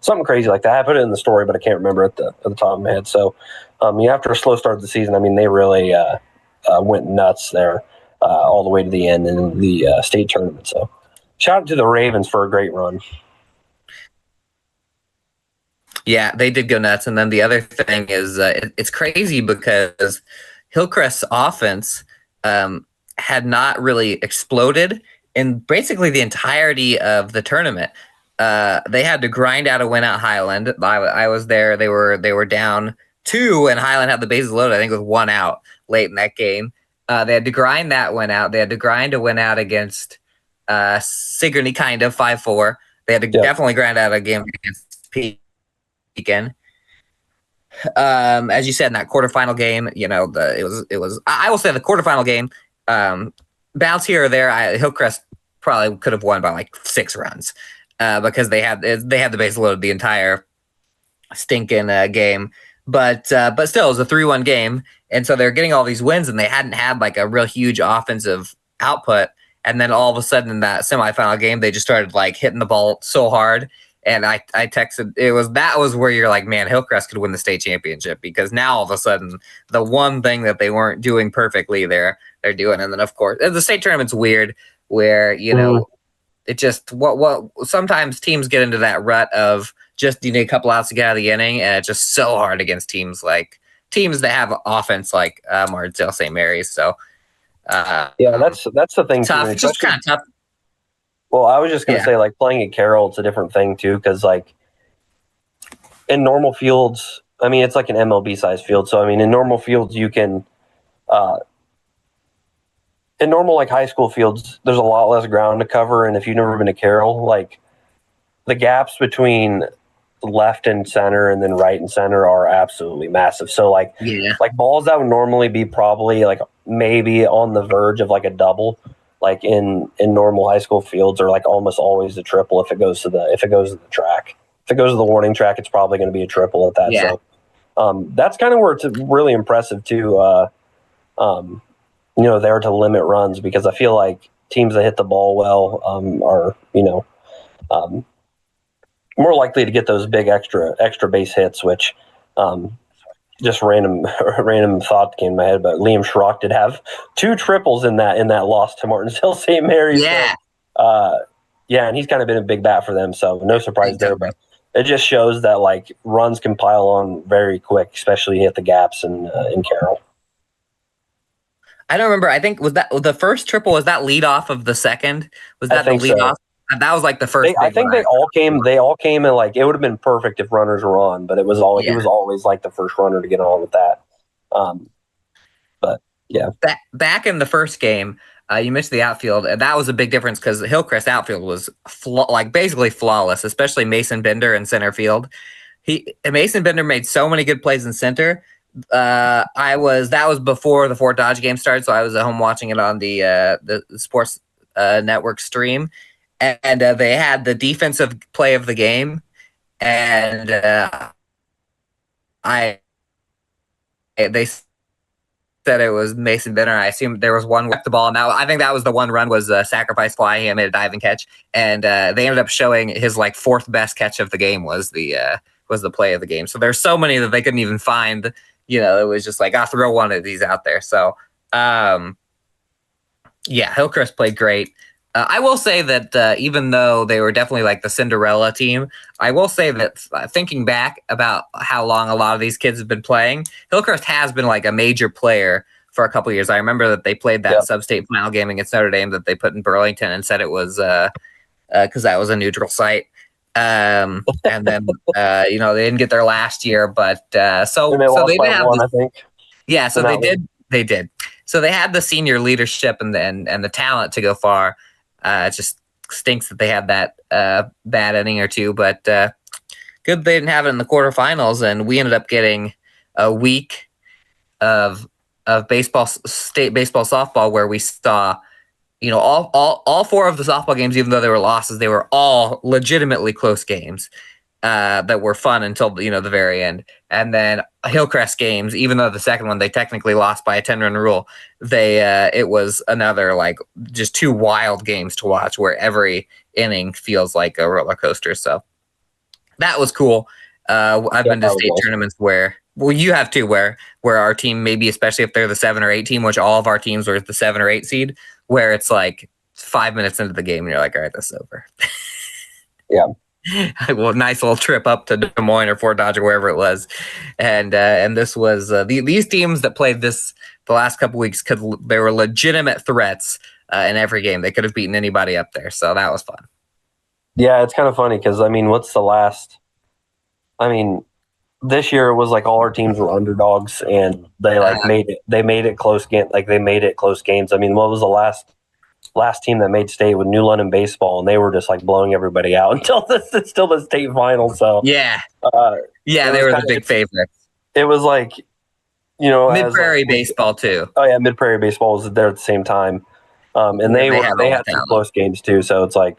something crazy like that. I put it in the story, but I can't remember at the top of my head. So, after a slow start of the season, I mean, they really went nuts there all the way to the end in the state tournament. So, shout out to the Ravens for a great run. Yeah, they did go nuts. And then the other thing is it's crazy because Hillcrest's offense had not really exploded in basically the entirety of the tournament. They had to grind out a win at Highland. I was there. They were down 2, and Highland had the bases loaded. I think with 1 out late in that game. They had to grind that win out. They had to grind a win out against Sigourney, kind of 5-4. They had to definitely grind out a game against Pekin. As you said, in that quarterfinal game, it was. I will say the quarterfinal game, bounce here or there. Hillcrest probably could have won by like 6 runs because they had the base loaded the entire stinking game. But still, it was a 3-1 game, and so they're getting all these wins, and they hadn't had like a real huge offensive output. And then all of a sudden, in that semifinal game, they just started like hitting the ball so hard. And I texted, that was where you're like, man, Hillcrest could win the state championship, because now all of a sudden the one thing that they weren't doing perfectly they're doing. And then of course the state tournament's weird, where it just what sometimes teams get into that rut of just you need a couple outs to get out of the inning, and it's just so hard against teams that have offense like Martinsdale St. Mary's. So that's the thing. Tough. It's just kind of tough. Well, I was just going to say, like, playing at Carroll, it's a different thing, too, because, like, in normal fields, I mean, it's like an MLB-sized field. So, I mean, in normal fields, you can in normal, like, high school fields, there's a lot less ground to cover. And if you've never been to Carroll, like, the gaps between left and center and then right and center are absolutely massive. So, like balls that would normally be probably, like, maybe on the verge of, like, a double, like in normal high school fields, are like almost always a triple if it goes to the track. If it goes to the warning track, it's probably going to be a triple at that. Yeah. So that's kind of where it's really impressive too. There to limit runs, because I feel like teams that hit the ball well are more likely to get those big extra base hits, which just random thought came in my head, but Liam Schrock did have 2 triples in that loss to Martinsdale St. Mary's. Yeah. So, and he's kind of been a big bat for them, so no surprise there. But it just shows that like runs can pile on very quick, especially at the gaps in Carroll. I don't remember. I think was that the first triple? Was that lead off of the second? Was that the lead off? That was like the first. I think they all came. They all came in like, it would have been perfect if runners were on, but it was always like the first runner to get on with that. But yeah, back in the first game, you missed the outfield, and that was a big difference because the Hillcrest outfield was basically flawless, especially Mason Bender in center field. Mason Bender made so many good plays in center. That was before the Fort Dodge game started, so I was at home watching it on the Sports Network stream. And they had the defensive play of the game, and they said it was Mason Benner. I assume there was one with the ball. Now I think that was the one run was a sacrifice fly. He made a diving catch, and they ended up showing his like 4th best catch of the game was the play of the game. So there's so many that they couldn't even find. It was just like, I'll throw one of these out there. So Hillcrest played great. I will say that even though they were definitely like the Cinderella team, I will say that thinking back about how long a lot of these kids have been playing, Hillcrest has been like a major player for a couple of years. I remember that they played that sub-state final game against Notre Dame that they put in Burlington and said it was because that was a neutral site. And then they didn't get there last year, but so they did have one, I think. Yeah, so they did. So they had the senior leadership and the talent to go far. It just stinks that they had that bad inning or two, but good they didn't have it in the quarterfinals, and we ended up getting a week of state baseball softball where we saw all four of the softball games, even though they were losses, they were all legitimately close games that were fun until the very end. And then Hillcrest games, even though the second one they technically lost by a 10-run rule, it was another like just two wild games to watch where every inning feels like a roller coaster. So that was cool. I've been to state tournaments where, well, you have too, where our team, maybe especially if they're the 7 or 8 team, which all of our teams were the 7 or 8 seed, where it's like 5 minutes into the game and you're like, all right, this is over. Yeah. Well, nice little trip up to Des Moines or Fort Dodge or wherever it was, and this was these teams that played this the last couple weeks, they were legitimate threats in every game. They could have beaten anybody up there, so that was fun. Yeah, it's kind of funny because what's the last? This year it was like all our teams were underdogs, and they made it. They made it close game. Like they made it close games. What was the last team that made state with New London baseball, and they were just like blowing everybody out until the state final. So yeah, they were the big favorites. It was like Mid Prairie baseball too. Oh yeah, Mid Prairie baseball was there at the same time, and they had some close games too. So it's like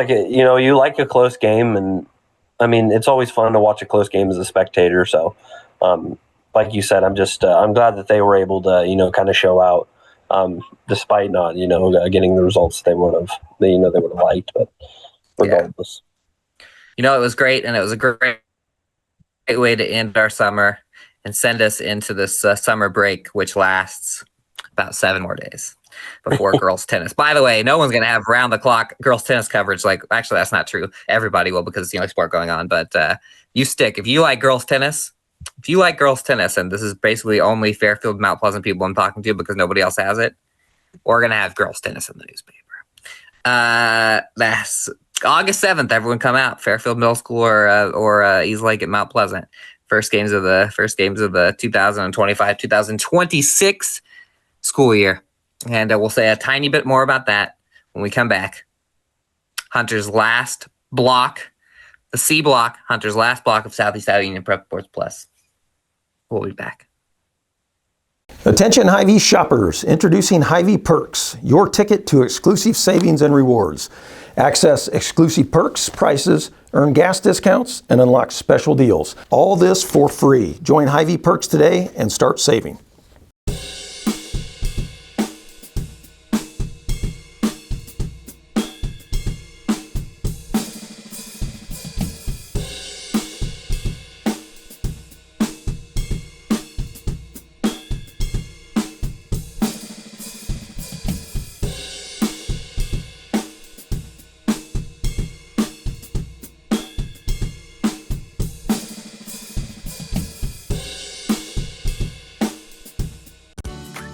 you like a close game, and it's always fun to watch a close game as a spectator. So, like you said, I'm glad that they were able to kind of show out. Despite not, getting the results they would have liked, but regardless, it was great, and it was a great way to end our summer and send us into this summer break, which lasts about 7 more days before girls tennis. By the way, no one's going to have round the clock girls tennis coverage. Like, actually, that's not true. Everybody will, because sport going on. But you stick if you like girls tennis. If you like girls tennis, and this is basically only Fairfield, Mount Pleasant people I'm talking to because nobody else has it, we're going to have girls tennis in the newspaper. That's August 7th. Everyone come out. Fairfield Middle School or East Lake at Mount Pleasant. First games of the 2025-2026 school year. And we'll say a tiny bit more about that when we come back. Hunter's last block. The C block, Hunter's last block of Southeast Iowa Union Prep Sports Plus. We'll be back. Attention Hy-Vee shoppers, introducing Hy-Vee Perks, your ticket to exclusive savings and rewards. Access exclusive perks, prices, earn gas discounts, and unlock special deals. All this for free. Join Hy-Vee Perks today and start saving.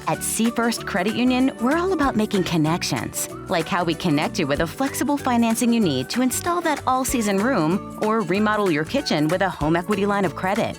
At First Credit Union, we're all about making connections, like how we connect you with a flexible financing you need to install that all-season room or remodel your kitchen with a home equity line of credit.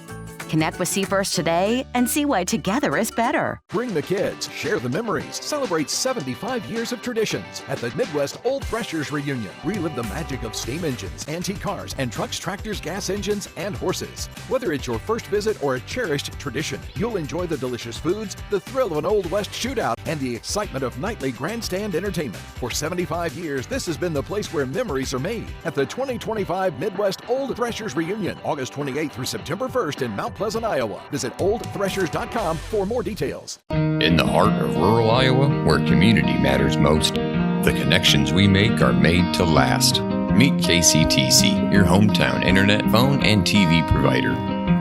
Connect with First today and see why together is better. Bring the kids, share the memories, celebrate 75 years of traditions at the Midwest Old Threshers Reunion. Relive the magic of steam engines, antique cars, and trucks, tractors, gas engines, and horses. Whether it's your first visit or a cherished tradition, you'll enjoy the delicious foods, the thrill of an Old West shootout, and the excitement of nightly grandstand entertainment. For 75 years, this has been the place where memories are made at the 2025 Midwest Old Threshers Reunion, August 28th through September 1st in Mount Pleasant, Iowa. Visit oldthreshers.com for more details. In the heart of rural Iowa, where community matters most, the connections we make are made to last. Meet KCTC, your hometown internet, phone, and TV provider.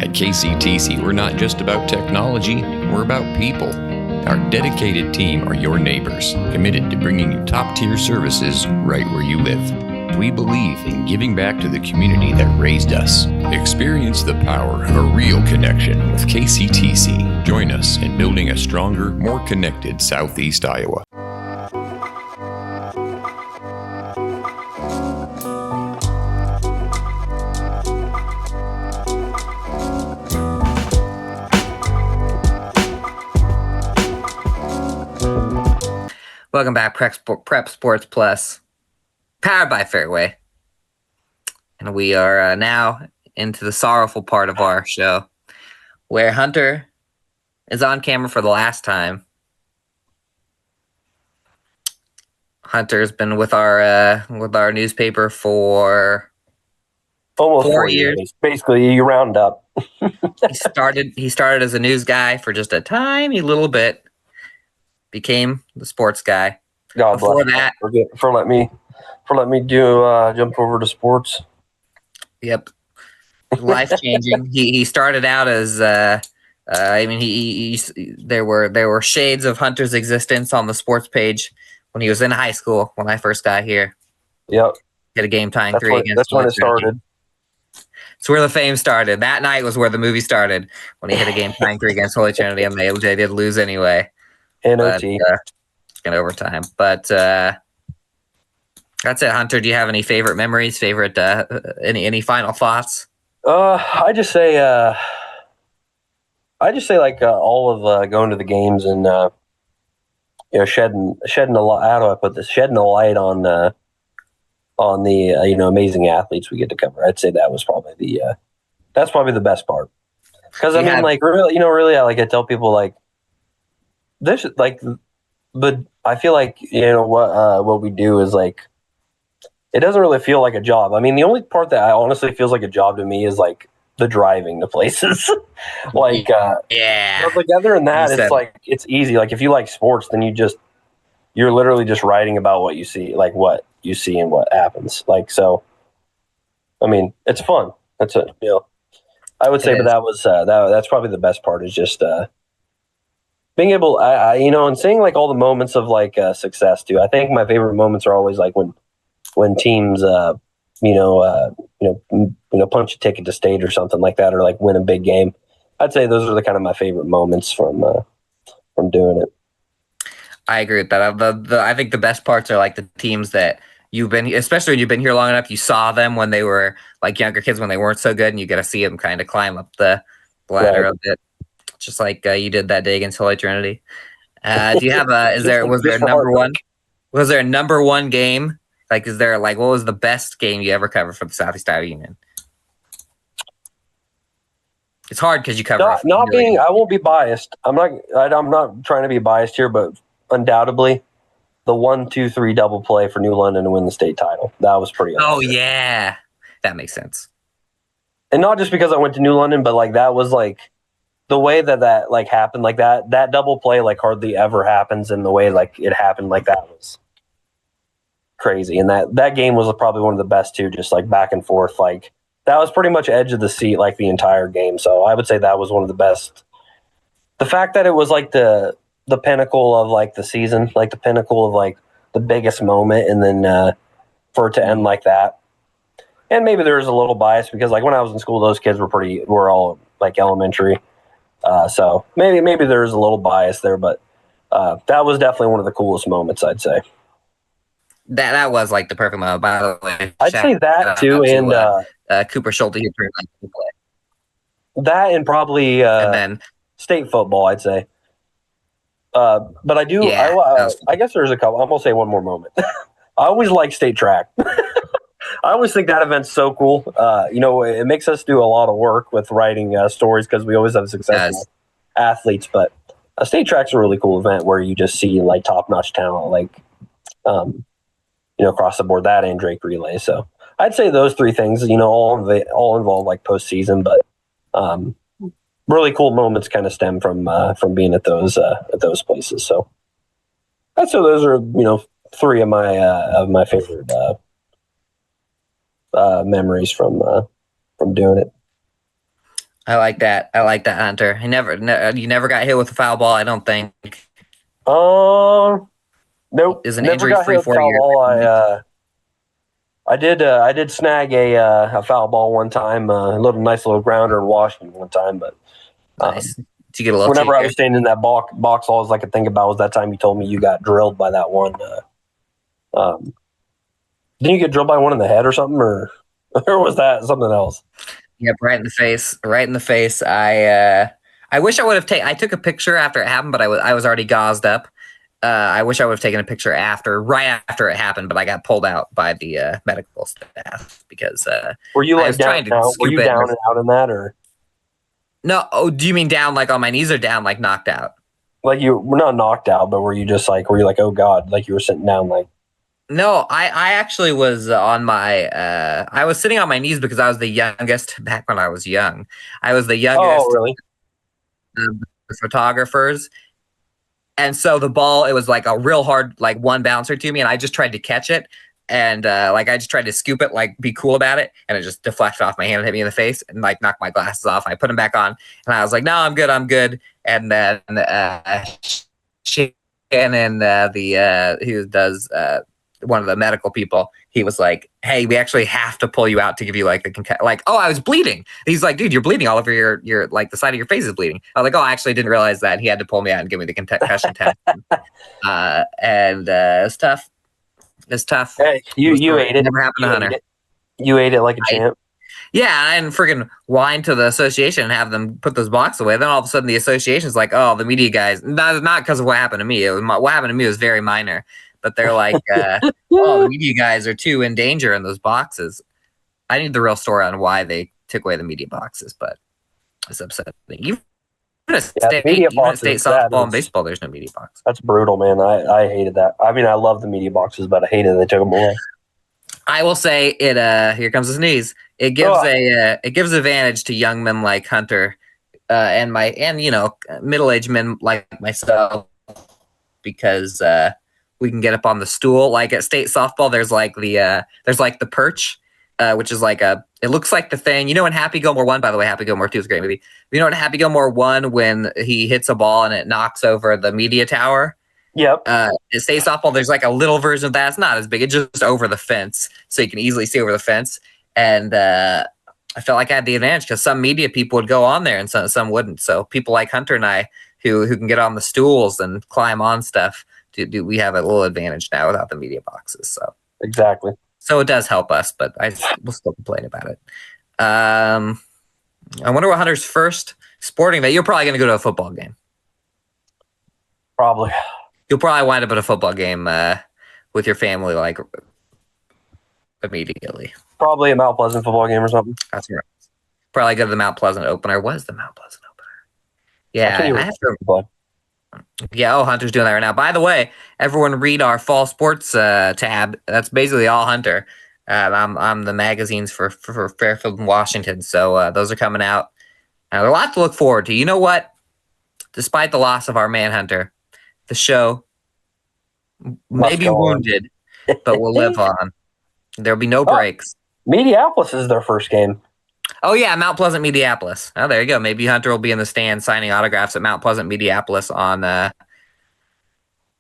At KCTC, we're not just about technology, we're about people. Our dedicated team are your neighbors, committed to bringing you top-tier services right where you live. We believe in giving back to the community that raised us. Experience the power of a real connection with KCTC. Join us in building a stronger, more connected Southeast Iowa. Welcome back, Prep Sports Plus, powered by Fairway. And we are now into the sorrowful part of our show, where Hunter is on camera for the last time. Hunter's been with our newspaper for almost 4 4 years. years. Basically, you round up. He started as a news guy for just a tiny little bit. Became the sports guy. God Before bless that, for letting me do jump over to sports. yep, life changing. He started out as I mean he there were shades of Hunter's existence on the sports page when he was in high school when I first got here. Yep, Hit a game tying three against. That's when it started. It's where the fame started. That night was where the movie started when he hit a game tying 3 against Holy Trinity, and they did lose anyway. In But, OT. in overtime. But that's it, Hunter. Do you have any favorite memories? Any final thoughts? I just say like all of going to the games and shedding a lot. How do I put this? Shedding a light on the amazing athletes we get to cover. I'd say that was probably that's probably the best part. Because I mean, really, I tell people like this, but I feel like what we do is like it doesn't really feel like a job. I mean, the only part that I honestly feels like a job to me is like the driving to places. Yeah. But other than that, it's like it's easy. Like if you like sports, then you're literally just writing about what you see, like what you see and what happens. Like so, I mean, it's fun. That's it. I would say, but that was that's probably the best part is just being able, and seeing like all the moments of like success too. I think my favorite moments are always like when teams, punch a ticket to state or something like that, or like win a big game. I'd say those are the kind of my favorite moments from doing it. I agree with that. I think the best parts are like the teams that you've been, especially when you've been here long enough, you saw them when they were like younger kids when they weren't so good, and you get to see them kind of climb up the ladder a bit, just like you did that day against Holy Trinity. Do you have was there a number one game? Like, is there like what was the best game you ever covered for the Southeast Iowa Union? It's hard because you cover. I won't be biased. I'm not trying to be biased here, but undoubtedly, the 1-2-3 double play for New London to win the state title. That was pretty awesome. Oh yeah, that makes sense. And not just because I went to New London, but like that was like the way that like happened. Like that double play like hardly ever happens, and the way like it happened like that was crazy. And that game was probably one of the best too. Just like back and forth, like. That was pretty much edge of the seat like the entire game. So I would say that was one of the best. The fact that it was like the pinnacle of like the season, like the pinnacle of like the biggest moment, and then for it to end like that. And maybe there was a little bias because like when I was in school, those kids were all like elementary. So maybe there was a little bias there, but that was definitely one of the coolest moments, I'd say. That was like the perfect moment. By the way, I'd say that too, and Cooper Schulte who turned like the play. That and probably and then state football, I'd say. But I do. Yeah, I guess there's a couple. I'm gonna say one more moment. I always like state track. I always think that event's so cool. It makes us do a lot of work with writing stories because we always have successful athletes. But a state track's a really cool event where you just see like top-notch talent, like across the board. That and Drake relay. So I'd say those three things. All involve like postseason, but really cool moments kind of stem from being at those places. So I'd say those are three of my favorite memories from doing it. I like that. Hunter. You never got hit with a foul ball, I don't think. Nope. Is an injury-free 4 years. I did snag a foul ball one time, a nice little grounder in Washington one time, but nice. To get a little whenever I was standing in that box, all I could think about was that time you told me you got drilled by that one. Didn't you get drilled by one in the head or something, or was that something else? Yep, right in the face. Right in the face. I wish I would have taken. I took a picture after it happened, but I was already gauzed up. I wish I would have taken a picture right after it happened, but I got pulled out by the medical staff because were you I like was down? trying to Were you down and out in that, or no? Oh, do you mean down like on my knees or down like knocked out? Like you were not knocked out, but were you just like oh god, like you were sitting down like? No, I actually was on my I was sitting on my knees because I was the youngest back when I was young. I was the Oh, youngest really? of the photographers. And so the ball, it was like a real hard, like one bouncer to me, and I just tried to catch it. And like I just tried to scoop it, like be cool about it, and it just deflected off my hand and hit me in the face and like knocked my glasses off. I put them back on, and I was like, "No, I'm good, I'm good." And then Shannon, who does one of the medical people, he was like, "Hey, we actually have to pull you out to give you like the like." Oh, I was bleeding. He's like, "Dude, you're bleeding all over your like the side of your face is bleeding." I was like, "Oh, I actually didn't realize that." He had to pull me out and give me the concussion test. And it's tough. It's tough. Hey, you ate it. Never happened to Hunter. You ate it like a champ. Yeah, and freaking whine to the association and have them put those blocks away. Then all of a sudden, the association's like, "Oh, the media guys." Not because of what happened to me. What happened to me was very minor. But they're like, "Oh, the media guys are too in danger in those boxes." I need the real story on why they took away the media boxes, but it's upsetting. Even at state softball and baseball, there's no media box. That's brutal, man. I hated that. I mean, I love the media boxes, but I hated they took them away. I will say it. Here comes the sneeze. It gives advantage to young men like Hunter, and middle-aged men like myself, because we can get up on the stool. Like at state softball, there's like the perch, which is like it looks like the thing. You know, in Happy Gilmore 1, by the way, Happy Gilmore 2 is a great movie. You know, in Happy Gilmore 1, when he hits a ball and it knocks over the media tower. Yep. At state softball, there's like a little version of that. It's not as big. It's just over the fence, so you can easily see over the fence. And I felt like I had the advantage because some media people would go on there and some wouldn't. So people like Hunter and I, who can get on the stools and climb on stuff, we have a little advantage now without the media boxes. So exactly. So it does help us, but I will still complain about it. I wonder what Hunter's first sporting event. You're probably going to go to a football game. Probably. You'll probably wind up at a football game with your family, like immediately. Probably a Mount Pleasant football game or something. That's right. Probably go to the Mount Pleasant opener. Was the Mount Pleasant opener? Yeah, I have to. Yeah, Hunter's doing that right now. By the way, everyone read our fall sports tab. That's basically all Hunter. I'm the magazines for Fairfield and Washington, so those are coming out. There's a lot to look forward to. You know what? Despite the loss of our Manhunter, the show may be wounded, but will live on. There'll be no breaks. Minneapolis is their first game. Oh, yeah, Mount Pleasant, Minneapolis. Oh, there you go. Maybe Hunter will be in the stand signing autographs at Mount Pleasant, Minneapolis on...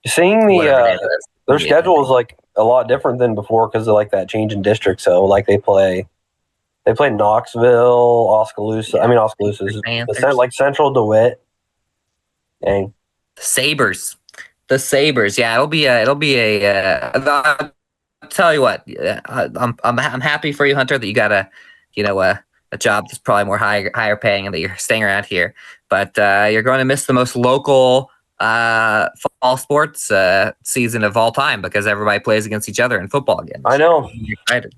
Seeing their schedule is like a lot different than before because of like that change in district. So like they play Knoxville, Oskaloosa. Yeah. I mean, Oskaloosa is like Central DeWitt. Dang. The Sabres. Yeah, it'll be a I'll tell you what, I'm happy for you, Hunter, that you got a job that's probably more higher paying and that you're staying around here. But you're going to miss the most local fall sports season of all time because everybody plays against each other in football again. I know. You're excited.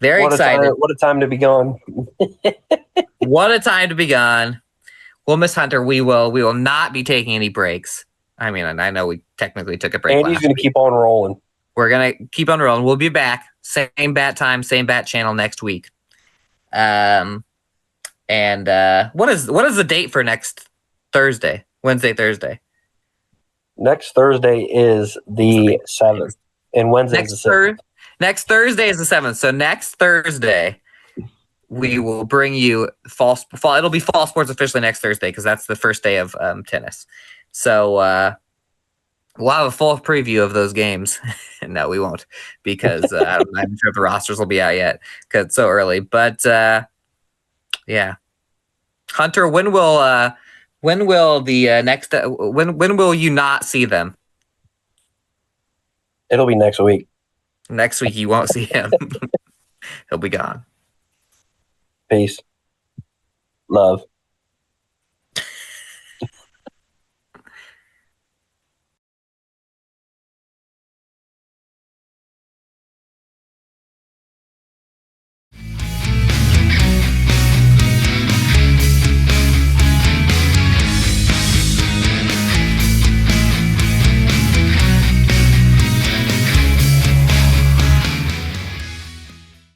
Very excited. What a time to be gone. What a time to be gone. We'll miss Hunter. We will not be taking any breaks. I mean, I know we technically took a break. And he's going to keep on rolling. We're going to keep on rolling. We'll be back. Same bat time, same bat channel next week. What is the date for next Thursday? Wednesday, Thursday. Next Thursday is the 7th. And Wednesday is the 6th. Next Thursday is the 7th. So next Thursday, we will bring you fall. It'll be fall sports officially next Thursday because that's the first day of tennis. So we'll have a full preview of those games. No, we won't because I'm not sure if the rosters will be out yet because it's so early. But yeah, Hunter, when will the next? When will you not see them? It'll be next week. Next week you won't see him. He'll be gone. Peace. Love.